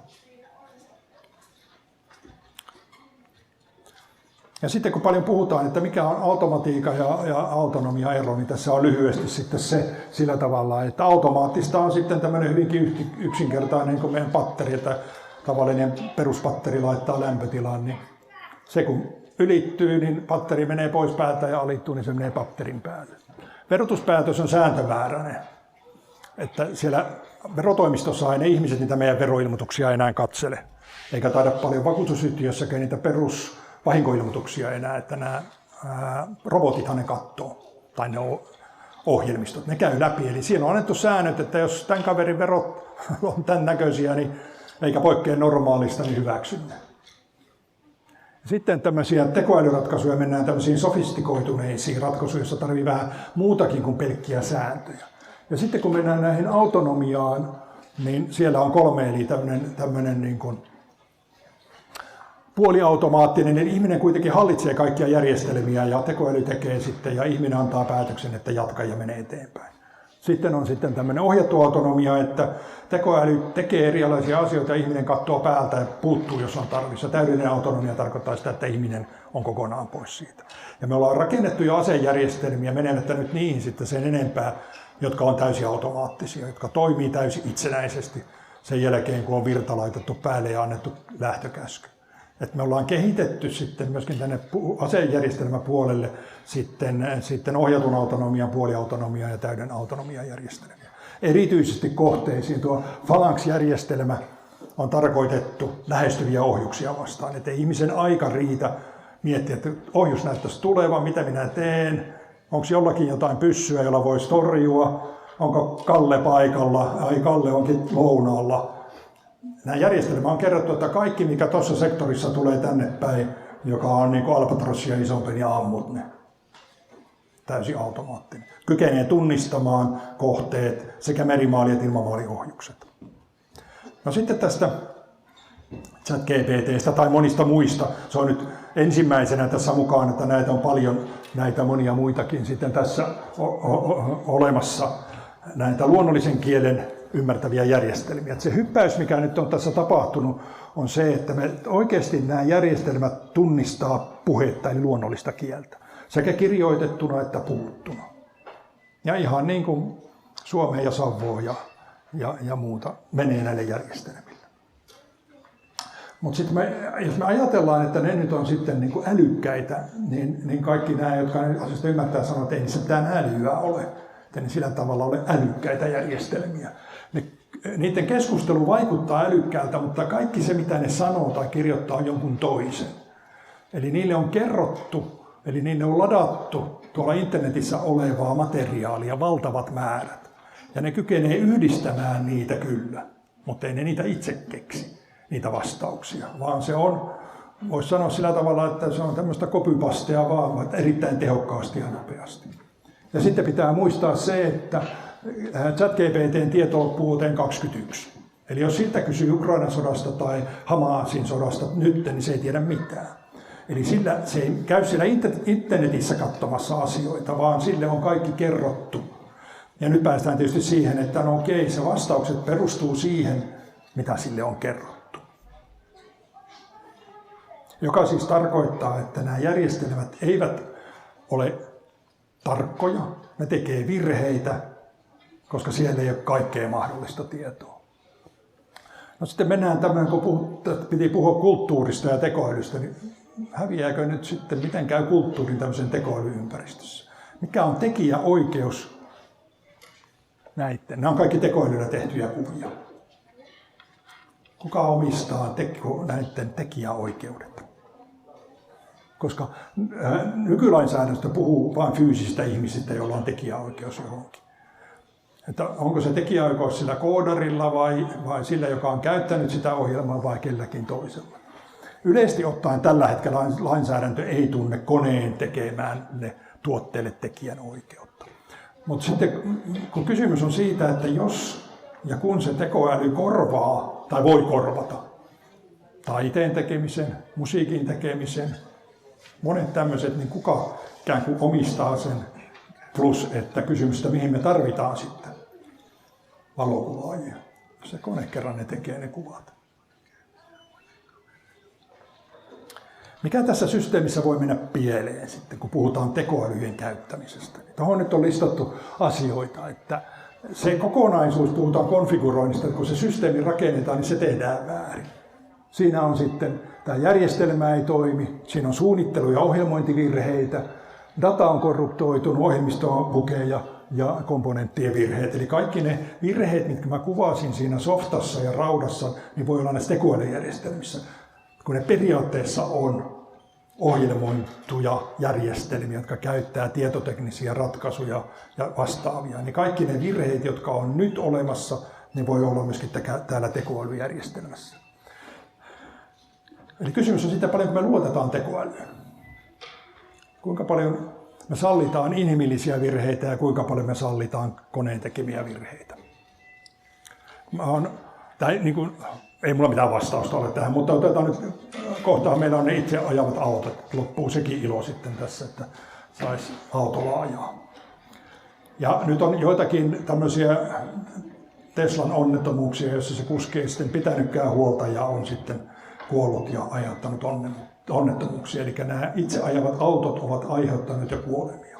Ja sitten kun paljon puhutaan, että mikä on automatiikan ja autonomia ero, niin tässä on lyhyesti sitten se sillä tavalla, että automaattista on sitten tämmöinen hyvinkin yksinkertainen, kun meidän patteri, että tavallinen peruspatteri laittaa lämpötilaan, niin se kun ylittyy, niin patteri menee pois päältä ja alittuu, niin se menee patterin päälle. Verotuspäätös on sääntömääräinen, että siellä verotoimistossa ei ne ihmiset niitä meidän veroilmoituksia enää katsele, eikä taida paljon vakuutusyhtiössäkään niitä perusvahinkoilmoituksia enää, että nämä robotithan ne katsoo, tai ne ohjelmistot, ne käy läpi. Eli siinä on annettu säännöt, että jos tämän kaverin verot on tämän näköisiä, niin eikä poikkea normaalista, niin hyväksymme. Sitten tämmöisiä tekoälyratkaisuja mennään tämmöisiin sofistikoituneisiin ratkaisuihin, joissa tarvii vähän muutakin kuin pelkkiä sääntöjä. Ja sitten kun mennään näihin autonomiaan, niin siellä on 3, eli tämmöinen niin kuin puoliautomaattinen, eli ihminen kuitenkin hallitsee kaikkia järjestelmiä ja tekoäly tekee sitten ja ihminen antaa päätöksen, että jatka ja menee eteenpäin. Sitten on sitten tämmöinen ohjattu autonomia, että tekoäly tekee erilaisia asioita ja ihminen katsoo päältä ja puuttuu, jos on tarvissa. Täydellinen autonomia tarkoittaa sitä, että ihminen on kokonaan pois siitä. Ja me ollaan rakennettu jo asejärjestelmiä, menemättä nyt niihin sitten sen enempää, jotka on täysin automaattisia, jotka toimii täysin itsenäisesti sen jälkeen, kun on virta laitettu päälle ja annettu lähtökäsky. Et me ollaan kehitetty sitten myöskin tänne asejärjestelmäpuolelle sitten ohjatun autonomian, puoliautonomian ja täyden autonomian järjestelmiä. Erityisesti kohteisiin tuo Phalanx-järjestelmä on tarkoitettu lähestyviä ohjuksia vastaan, että ihmisen aika riitä miettiä, että ohjus näyttäisi tulevan, mitä minä teen, onko jollakin jotain pyssyä, jolla voisi torjua, onko Kalle paikalla, ai Kalle onkin lounaalla. Nämä järjestelmä on kerrottu, että kaikki mikä tuossa sektorissa tulee tänne päin, joka on niin kuin albatrossia isompi, niin ammut ne. Täysin automaattinen. Kykenee tunnistamaan kohteet sekä merimaali- että ilmamaaliohjukset. No sitten tästä ChatGPT:stä tai monista muista. Se on nyt ensimmäisenä tässä mukaan, että näitä on paljon, näitä monia muitakin sitten tässä olemassa. Näitä luonnollisen kielen ymmärtäviä järjestelmiä. Että se hyppäys, mikä nyt on tässä tapahtunut, on se, että me oikeasti nämä järjestelmät tunnistaa puhetta eli luonnollista kieltä, sekä kirjoitettuna että puhuttuna. Ja ihan niin kuin Suomeen ja Savoon ja muuta menee näille järjestelmille. Mutta sitten jos me ajatellaan, että ne nyt on sitten niin kuin älykkäitä, niin kaikki nämä, jotka asiasta ymmärtää, sanoo, että ei niissä mitään älyä ole. Että ne sillä tavalla ole älykkäitä järjestelmiä. Niiden keskustelu vaikuttaa älykkäältä, mutta kaikki se, mitä ne sanoo tai kirjoittaa, on jonkun toisen. Eli niille on kerrottu, eli niille on ladattu tuolla internetissä olevaa materiaalia valtavat määrät. Ja ne kykenee yhdistämään niitä kyllä, mutta ei ne niitä itse keksi, niitä vastauksia. Vaan se on, voisi sanoa sillä tavalla, että se on tämmöistä copypastea vaan, erittäin tehokkaasti ja nopeasti. Ja sitten pitää muistaa se, että ChatGPT:n tieto loppuu vuoteen 2021. Eli jos siltä kysyy Ukrainan sodasta tai Hamasin sodasta nyt, niin se ei tiedä mitään. Eli se ei käy siellä internetissä katsomassa asioita, vaan sille on kaikki kerrottu. Ja nyt päästään tietysti siihen, että no okei, se vastaukset perustuu siihen, mitä sille on kerrottu. Joka siis tarkoittaa, että nämä järjestelmät eivät ole tarkkoja, ne tekee virheitä, koska siellä ei ole kaikkea mahdollista tietoa. No sitten mennään tämmöinen, kun piti puhua kulttuurista ja tekoälystä, niin häviääkö nyt sitten, miten käy kulttuurin tämmöisen tekoälyympäristössä? Mikä on tekijäoikeus näiden? Nämä on kaikki tekoälyllä tehtyjä kuvia. Kuka omistaa näiden tekijäoikeudet? Koska nykylainsäädäntö puhuu vain fyysisistä ihmisistä, joilla on tekijäoikeus johonkin. Että onko se tekijäoikeus sillä koodarilla vai sillä, joka on käyttänyt sitä ohjelmaa vai kelläkin toisella. Yleisesti ottaen tällä hetkellä lainsäädäntö ei tunne koneen tekemään ne tuotteille tekijän oikeutta. Mutta sitten kun kysymys on siitä, että jos ja kun se tekoäly korvaa tai voi korvata taiteen tekemisen, musiikin tekemisen, monet tämmöiset, niin kuka ikään kuin omistaa sen, plus että kysymystä, mihin me tarvitaan sitten valokuvaajia. Se kone kerran ne tekee ne kuvat. Mikä tässä systeemissä voi mennä pieleen sitten, kun puhutaan tekoälyjen käyttämisestä? Tuohon nyt on listattu asioita, että se kokonaisuus, puhutaan konfiguroinnista, että kun se systeemi rakennetaan, niin se tehdään väärin. Siinä on sitten, tämä järjestelmä ei toimi, siinä on suunnittelu- ja ohjelmointivirheitä, data on korruptoitunut, ohjelmisto on bugeja ja komponenttien virheet. Eli kaikki ne virheet, mitkä mä kuvasin siinä softassa ja raudassa, niin voi olla näissä tekoälyjärjestelmissä. Kun ne periaatteessa on ohjelmointuja järjestelmiä, jotka käyttää tietoteknisiä ratkaisuja ja vastaavia, niin kaikki ne virheet, jotka on nyt olemassa, niin voi olla myöskin täällä tekoälyjärjestelmässä. Eli kysymys on siitä, paljonko me luotetaan tekoälyyn. Kuinka paljon me sallitaan inhimillisiä virheitä ja kuinka paljon me sallitaan koneen tekemiä virheitä. Ei mulla mitään vastausta ole tähän, mutta otetaan nyt, kohtaan meillä on ne itse ajavat autot. Loppuu sekin ilo sitten tässä, että saisi autolla ajaa. Ja nyt on joitakin tämmöisiä Teslan onnettomuuksia, joissa se kuski ei sitten pitänytkään huolta ja on sitten kuollut ja aiheuttanut onnettomuuksia. Eli nämä itse ajavat autot ovat aiheuttaneet jo kuolemia.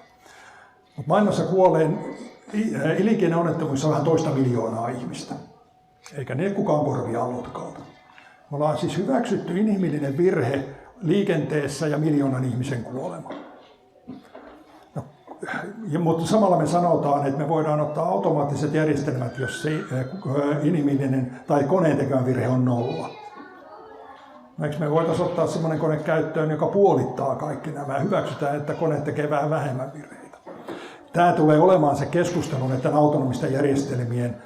Mutta maailmassa kuolee liikenneonnettomuudessa vähän 2 miljoonaa ihmistä. Eikä ne kukaan korvia luotkaalta. Me ollaan siis hyväksytty inhimillinen virhe liikenteessä ja 1 miljoonan ihmisen kuolema. No, mutta samalla me sanotaan, että me voidaan ottaa automaattiset järjestelmät, jos se inhimillinen tai koneen tekemä virhe on 0. Eikö me voitaisiin ottaa sellainen kone käyttöön, joka puolittaa kaikki nämä ja hyväksytään, että kone tekee vähän vähemmän virheitä. Tämä tulee olemaan se keskustelu näiden autonomisten järjestelmien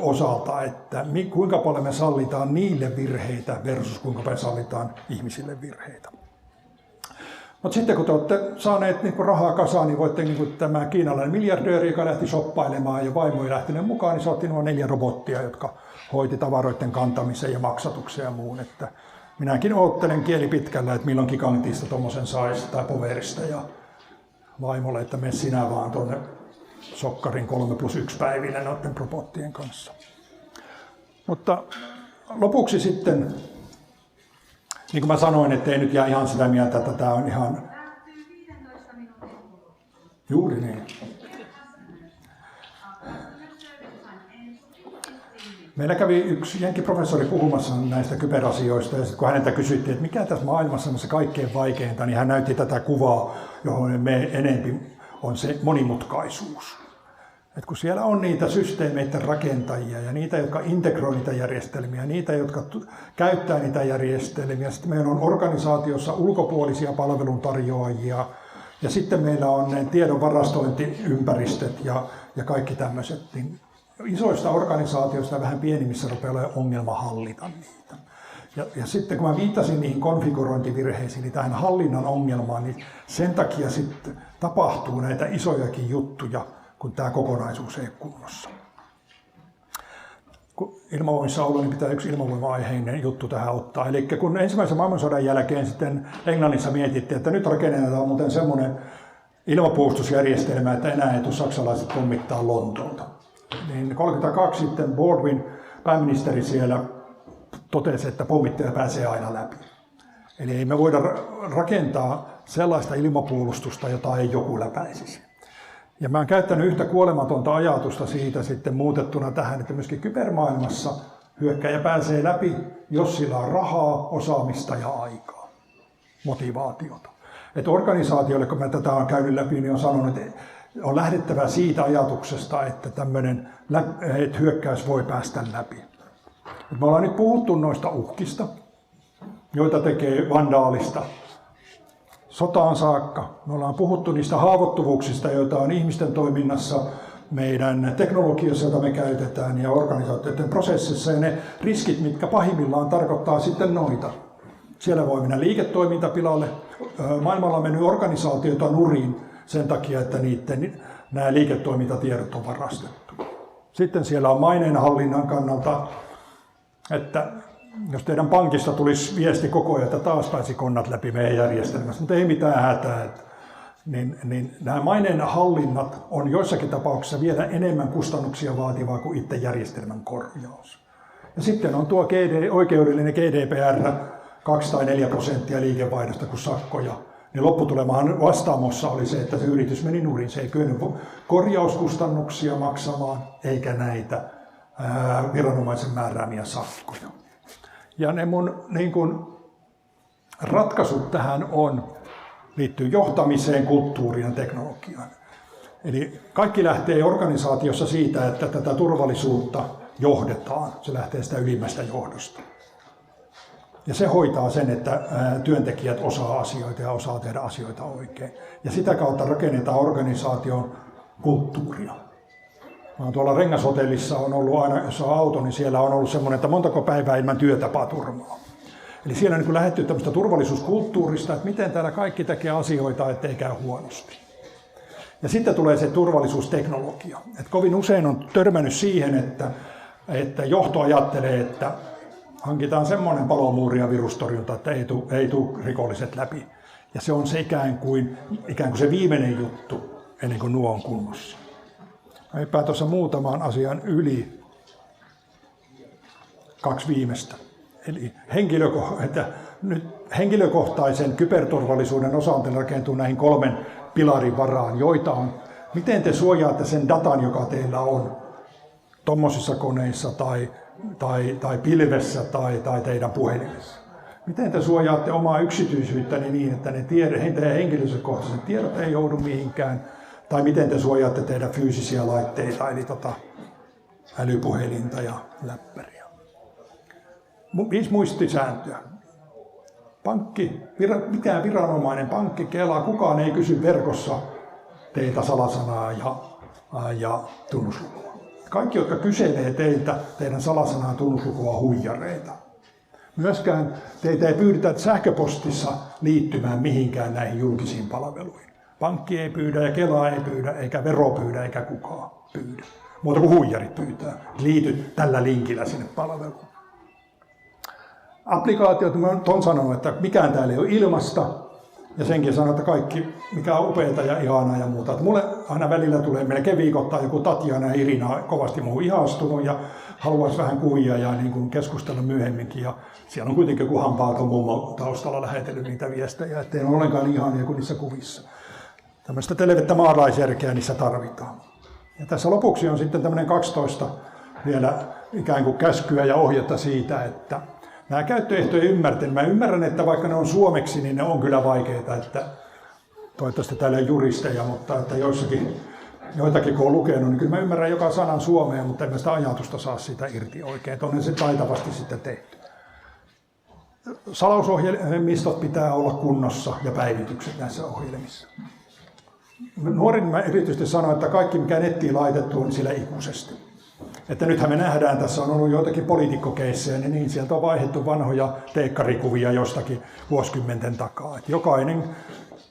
osalta, että kuinka paljon me sallitaan niille virheitä versus kuinka paljon sallitaan ihmisille virheitä. Mutta sitten kun te olette saaneet rahaa kasaan, niin voitte tämä kiinalainen miljardööri, joka lähti shoppailemaan ja vaimo ei lähtenyt mukaan, niin se otti nuo 4 robottia, jotka hoiti tavaroiden kantamisen ja maksatuksen ja muun. Että minäkin oottelen kieli pitkällä, että milloin Gigantista tuommoisen saisi tai Powerista ja vaimolle, että mene sinä vaan tuonne Sokkarin 3+1 päiville noiden robottien kanssa. Mutta lopuksi sitten, niin kuin mä sanoin, että ei nyt jää ihan sitä mieltä, että tämä on ihan... Juuri niin. Meillä kävi yksi jenkkiprofessori puhumassa näistä kyberasioista, ja sitten kun häneltä kysyttiin, että mikä tässä maailmassa on se kaikkein vaikeinta, niin hän näytti tätä kuvaa, johon me enempi on se monimutkaisuus. Et kun siellä on niitä systeemeiden rakentajia ja niitä, jotka integroi niitä järjestelmiä, niitä, jotka käyttää niitä järjestelmiä, sitten meillä on organisaatiossa ulkopuolisia palveluntarjoajia, ja sitten meillä on ne tiedon varastointiympäristöt ja kaikki tämmöiset, niin isoista organisaatioista vähän pienimmissä rupeaa olemaan ongelma hallita niitä. Ja sitten kun mä viittasin niihin konfigurointivirheisiin, niin tähän hallinnan ongelmaan, niin sen takia sitten tapahtuu näitä isojakin juttuja, kun tämä kokonaisuus ei ole kunnossa. Kun ilmavoimissa ollut, niin pitää yksi ilmavoima-aiheinen juttu tähän ottaa. Eli kun ensimmäisen maailmansodan jälkeen sitten Englannissa mietittiin, että nyt rakennetaan muuten semmoinen ilmapuolustusjärjestelmä, että enää ei tule saksalaiset pommittaa Lontoota. Niin 1932 sitten Baldwin, pääministeri siellä, totesi, että pommittaja pääsee aina läpi. Eli ei me voida rakentaa sellaista ilmapuolustusta, jota ei joku läpäisisi. Ja mä oon käyttänyt yhtä kuolematonta ajatusta siitä sitten muutettuna tähän, että myöskin kybermaailmassa hyökkääjä pääsee läpi, jos sillä on rahaa, osaamista ja aikaa, motivaatiota. Että organisaatioille, kun mä tätä olen käynyt läpi, niin on sanonut, että on lähdettävä siitä ajatuksesta, että tämmöinen hyökkäys voi päästä läpi. Me ollaan nyt puhuttu noista uhkista, joita tekee vandaalista sotaan saakka. Me ollaan puhuttu niistä haavoittuvuuksista, joita on ihmisten toiminnassa, meidän teknologiassa, jota me käytetään, ja organisaatioiden prosessissa, ja ne riskit, mitkä pahimmillaan tarkoittaa sitten noita. Siellä voi mennä liiketoiminta pilalle. Maailmalla on mennyt organisaatioita nurin sen takia, että nämä liiketoimintatiedot on varastettu. Sitten siellä on maineenhallinnan kannalta, että jos teidän pankista tulisi viesti koko ajan, että taas pääsi konnat läpi meidän järjestelmässä, mutta ei mitään hätää. Niin nämä maineen hallinnat on joissakin tapauksissa vielä enemmän kustannuksia vaativaa kuin itse järjestelmän korjaus. Ja sitten on tuo oikeudellinen GDPR, 2 tai 4% liikevaihdosta kuin sakkoja. Niin lopputulemahan Vastaamossa oli se, että se yritys meni nurin. Se ei kyennyt korjauskustannuksia maksamaan, eikä näitä viranomaisen määräämiä sakkoja. Ja ne mun ratkaisut tähän liittyy johtamiseen, kulttuuriin ja teknologiaan. Eli kaikki lähtee organisaatiossa siitä, että tätä turvallisuutta johdetaan. Se lähtee sitä ylimmästä johdosta. Ja se hoitaa sen, että työntekijät osaa asioita ja osaa tehdä asioita oikein. Ja sitä kautta rakennetaan organisaation kulttuuria. Mä tuolla Rengashotellissa on ollut aina, jos on auto, niin siellä on ollut semmoinen, että montako päivää ilman työtapaturmaa. Eli siellä on niin lähdetty tämmöistä turvallisuuskulttuurista, että miten täällä kaikki tekee asioita, ettei käy huonosti. Ja sitten tulee se turvallisuusteknologia. Et kovin usein on törmännyt siihen, että johto ajattelee, että hankitaan semmoinen palomuuri ja virustorjunta, että ei tule rikolliset läpi. Ja se on se ikään kuin se viimeinen juttu, ennen kuin nuo on kunnossa. Mä hyppään tuossa muutamaan asian yli 2 viimeistä. Eli henkilökohtaisen kyberturvallisuuden osalta rakentuu näihin 3 pilarin varaan, joita on, miten te suojaatte sen datan, joka teillä on tommosissa koneissa tai pilvessä tai teidän puhelimessa. Miten te suojaatte omaa yksityisyyttäni niin, että ne henkilökohtaiset tiedot ei joudu mihinkään, tai miten te suojaatte teidän fyysisiä laitteita, eli älypuhelinta ja läppäriä. 5 muistisääntöä. Mikään viranomainen, pankki, Kela, kukaan ei kysy verkossa teiltä salasanaa ja tunnuslukua. Kaikki, jotka kyselee teiltä teidän salasanaa ja tunnuslukua, on huijareita. Myöskään teitä ei pyydetä sähköpostissa liittymään mihinkään näihin julkisiin palveluihin. Pankki ei pyydä ja Kela ei pyydä, eikä vero pyydä, eikä kukaan pyydä. Muuta kuin huijarit pyytää. Liity tällä linkillä sinne palveluun. Applikaatiot, mä olen sanonut, että mikään täällä ei ole ilmasta. Ja senkin sanon, että kaikki, mikä on upeata ja ihanaa ja muuta. Että mulle aina välillä tulee melkein viikoittain joku Tatjana ja Irina kovasti muuhun ihastunut ja haluaisi vähän kuvia ja niin kuin keskustella myöhemminkin. Ja siellä on kuitenkin joku hampaaton mummo taustalla lähetellyt niitä viestejä, ettei ole ollenkaan ihania kuin niissä kuvissa. Tämmöistä televettä maalaisjärkeä niissä tarvitaan. Ja tässä lopuksi on sitten tämmöinen 12 vielä ikään kuin käskyä ja ohjetta siitä, että nämä käyttöehtojen ymmärtäminen. Mä ymmärrän, että vaikka ne on suomeksi, niin ne on kyllä vaikeita, että toivottavasti täällä ei juristeja, mutta että joitakin kun on lukenut, niin kyllä mä ymmärrän joka sanan suomea, mutta en mä sitä ajatusta saa siitä irti oikein. Onhan se taitavasti sitten tehty. Salausohjelmistot pitää olla kunnossa ja päivitykset näissä ohjelmissa. Nuorin mä erityisesti sanon, että kaikki mikä nettiin laitettu on sillä ikuisesti. Että nythän me nähdään, tässä on ollut joitakin poliitikkokeissejä, niin sieltä on vaihdettu vanhoja teekkarikuvia jostakin vuosikymmenten takaa. Että jokainen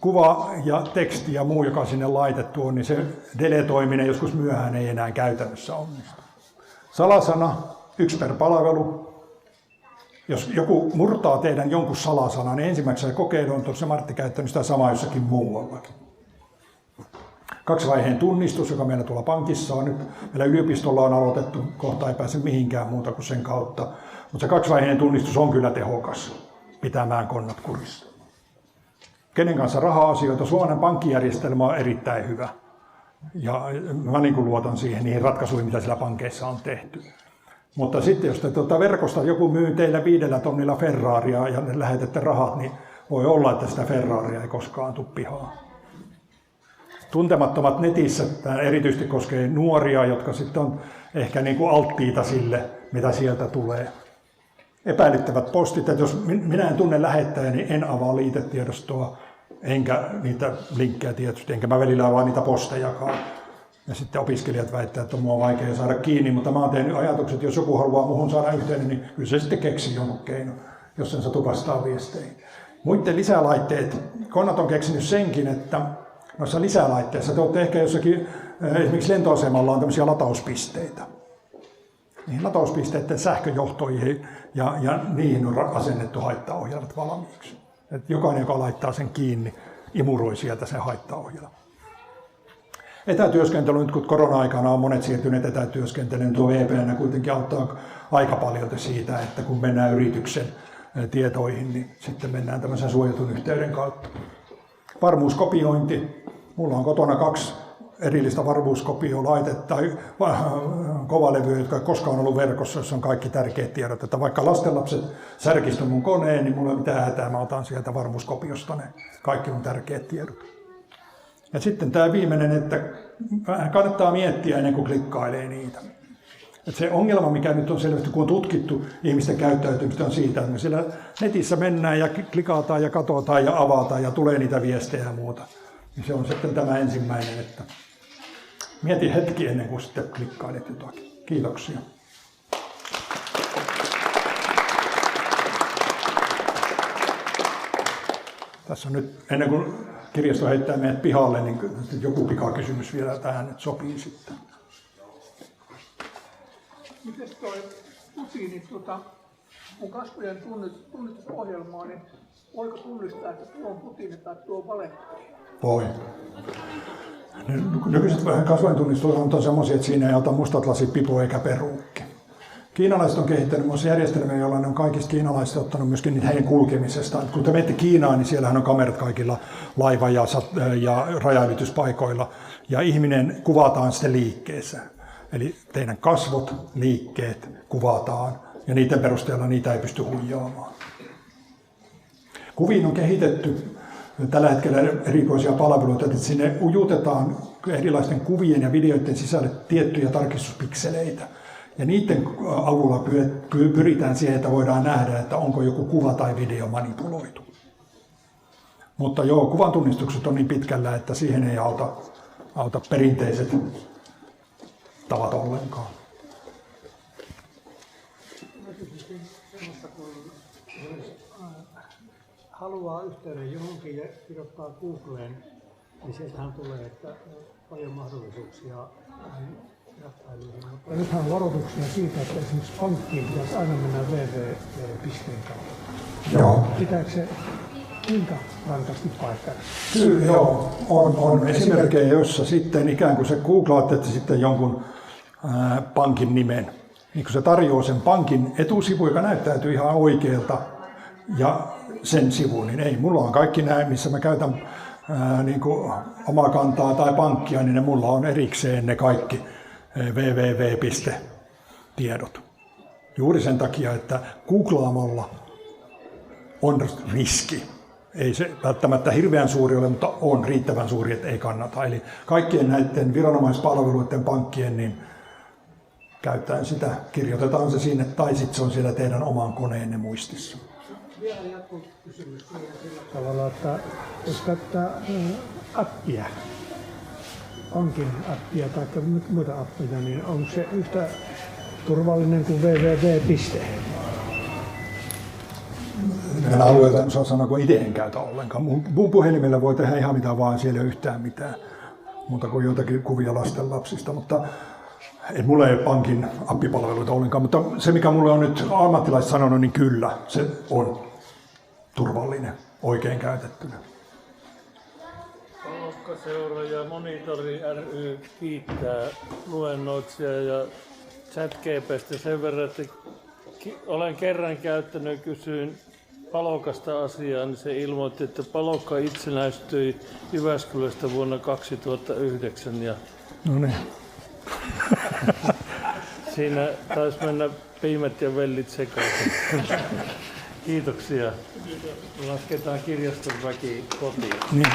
kuva ja teksti ja muu, joka sinne laitettu on, niin se deletoiminen joskus myöhään ei enää käytännössä onnistu. Salasana, 1 per palvelu. Jos joku murtaa teidän jonkun salasanan, niin ensimmäisenä kokeilu on tuossa Martti käyttänyt sitä samaa jossakin muuallakin. 2-vaiheen tunnistus, joka meillä tuolla pankissa on nyt. Meillä yliopistolla on aloitettu, kohta ei pääse mihinkään muuta kuin sen kautta. Mutta se 2-vaiheen tunnistus on kyllä tehokas pitämään konnat kurissa. Kenen kanssa raha-asioita? Suomalainen pankkijärjestelmä on erittäin hyvä. Ja mä luotan siihen niihin ratkaisuihin, mitä siellä pankeissa on tehty. Mutta sitten jos te verkosta joku myy teille 5 000 Ferraria ja lähetätte rahat, niin voi olla, että sitä Ferraria ei koskaan tule pihaan. Tuntemattomat netissä, tämä erityisesti koskee nuoria, jotka sitten on ehkä alttiita sille, mitä sieltä tulee. Epäilyttävät postit, että jos minä en tunne lähettäjä, niin en avaa liitetiedostoa, enkä niitä linkkejä tietysti, enkä mä välillä avaa niitä postejakaan. Ja sitten opiskelijat väittävät, että on mua vaikea saada kiinni, mutta mä oon tehnyt ajatukset, että jos joku haluaa muhun saada yhteyden, niin kyllä se sitten keksii jonkun keinon, jos sen satu vastaa viesteihin. Muiden lisälaitteet, Konnat on keksinyt senkin, että noissa lisälaitteissa te olette ehkä jossakin, esimerkiksi lentoasemalla on tämmöisiä latauspisteitä. Niihin latauspisteiden sähköjohtoihin ja niihin on asennettu haittaohjelmat valmiiksi. Et jokainen, joka laittaa sen kiinni, imuroi sieltä sen haittaohjelman. Etätyöskentely, nyt kun korona-aikana on monet siirtyneet etätyöskentelyyn, tuo VPN kuitenkin auttaa aika paljon siitä, että kun mennään yrityksen tietoihin, niin sitten mennään tämmöisen suojatun yhteyden kautta. Varmuuskopiointi. Mulla on kotona 2 erillistä varmuuskopiolaitetta tai kovalevyjä, jotka ei koskaan ollut verkossa, jossa on kaikki tärkeät tiedot. Että vaikka lastenlapset särkisivät mun koneen, niin mulla ei mitään hätää, mä otan sieltä varmuuskopiosta ne kaikki mun tärkeät tiedot. Ja sitten tämä viimeinen, että kannattaa miettiä ennen kuin klikkailee niitä. Että se ongelma, mikä nyt on selvästi, kun on tutkittu ihmisten käyttäytymistä, on siitä, että me siellä netissä mennään ja klikataan ja katsotaan ja avataan ja tulee niitä viestejä ja muuta. Ja se on sitten tämä ensimmäinen, että mieti hetki ennen kuin sitten klikkailet jotakin. Kiitoksia. Tässä on nyt, ennen kuin kirjasto heittää meidät pihalle, niin joku pikakysymys vielä tähän nyt sopii sitten. Miten toi Putinin, kun kasvojen tunnistusohjelmaa, niin voiko tunnistaa, että tuo on Putin tai tuo on valehtelija? Voi. Nykyiset kasvojen tunnistusohjelmat on sellaisia, että siinä ei ota mustat lasit, pipo eikä peruukki. Kiinalaiset on kehittänyt myös järjestelmiä, joilla ne on kaikista kiinalaiset ottanut myöskin niitä heidän kulkemisesta. Kun te menette Kiinaan, niin siellähän on kamerat kaikilla laiva- ja rajaylityspaikoilla. Ja ihminen kuvataan sitten liikkeessä. Eli teidän kasvot, liikkeet kuvataan ja niiden perusteella niitä ei pysty huijaamaan. Kuviin on kehitetty tällä hetkellä erikoisia palveluita, että sinne ujutetaan erilaisten kuvien ja videoiden sisälle tiettyjä tarkistuspikseleitä. Ja niiden avulla pyritään siihen, että voidaan nähdä, että onko joku kuva tai video manipuloitu. Mutta joo, kuvan tunnistukset on niin pitkällä, että siihen ei auta perinteiset tavat ollenkaan. Haluaa yhteyden johonkin ja kirjoittaa Googleen, niin sieltähän tulee, että paljon mahdollisuuksia jatkailuihin. Mutta nythän on varoituksia siitä, että esimerkiksi pankkiin pitäisi aina mennä www.pisteen kautta. Joo. Pitääkö se kuinka rankasti paikkaa? Kyllä joo, on esimerkkejä, joissa sitten ikään kuin se googlaatte sitten jonkun pankin nimen. Niin kun se tarjoaa sen pankin etusivu, joka näyttäytyy ihan oikealta, ja sen sivu, niin ei. Mulla on kaikki nämä, missä mä käytän niin kuin omaa kantaa tai pankkia, niin mulla on erikseen ne kaikki www.tiedot. juuri sen takia, että googlaamalla on riski. Ei se välttämättä hirveän suuri ole, mutta on riittävän suuri, että ei kannata. Eli kaikkien näiden viranomaispalveluiden, pankkien, niin käyttäen sitä, kirjoitetaan se sinne, tai sitten se on siellä teidän oman koneenne muistissa. Vielä jatkokysymys sillä tavalla, että jos käyttää appia, pankin appia tai muita appia, niin onko se yhtä turvallinen kuin www. Nämä alueet en osaa sanoa, kun itse en käytä ollenkaan. Mun puhelimella voi tehdä ihan mitä vaan, siellä ei ole yhtään mitään muuta kuin jotakin kuvia lastenlapsista, mutta mulla ei ole pankin appipalveluita ollenkaan, mutta se mikä mulle on nyt ammattilaiset sanonut, niin kyllä se on turvallinen oikein käytettynä. Palokkaseura ja Monitori ry kiittää luennoitsijaa ja ChatGPT:stä sen verran, että olen kerran käyttänyt, kysyin Palokasta asiaa, niin se ilmoitti, että Palokka itsenäistyi Jyväskylästä vuonna 2009. Ja no niin. siinä taisi mennä piimät ja vellit sekaisin. Kiitoksia. Lasketaan kirjaston väki kotiin. Niin.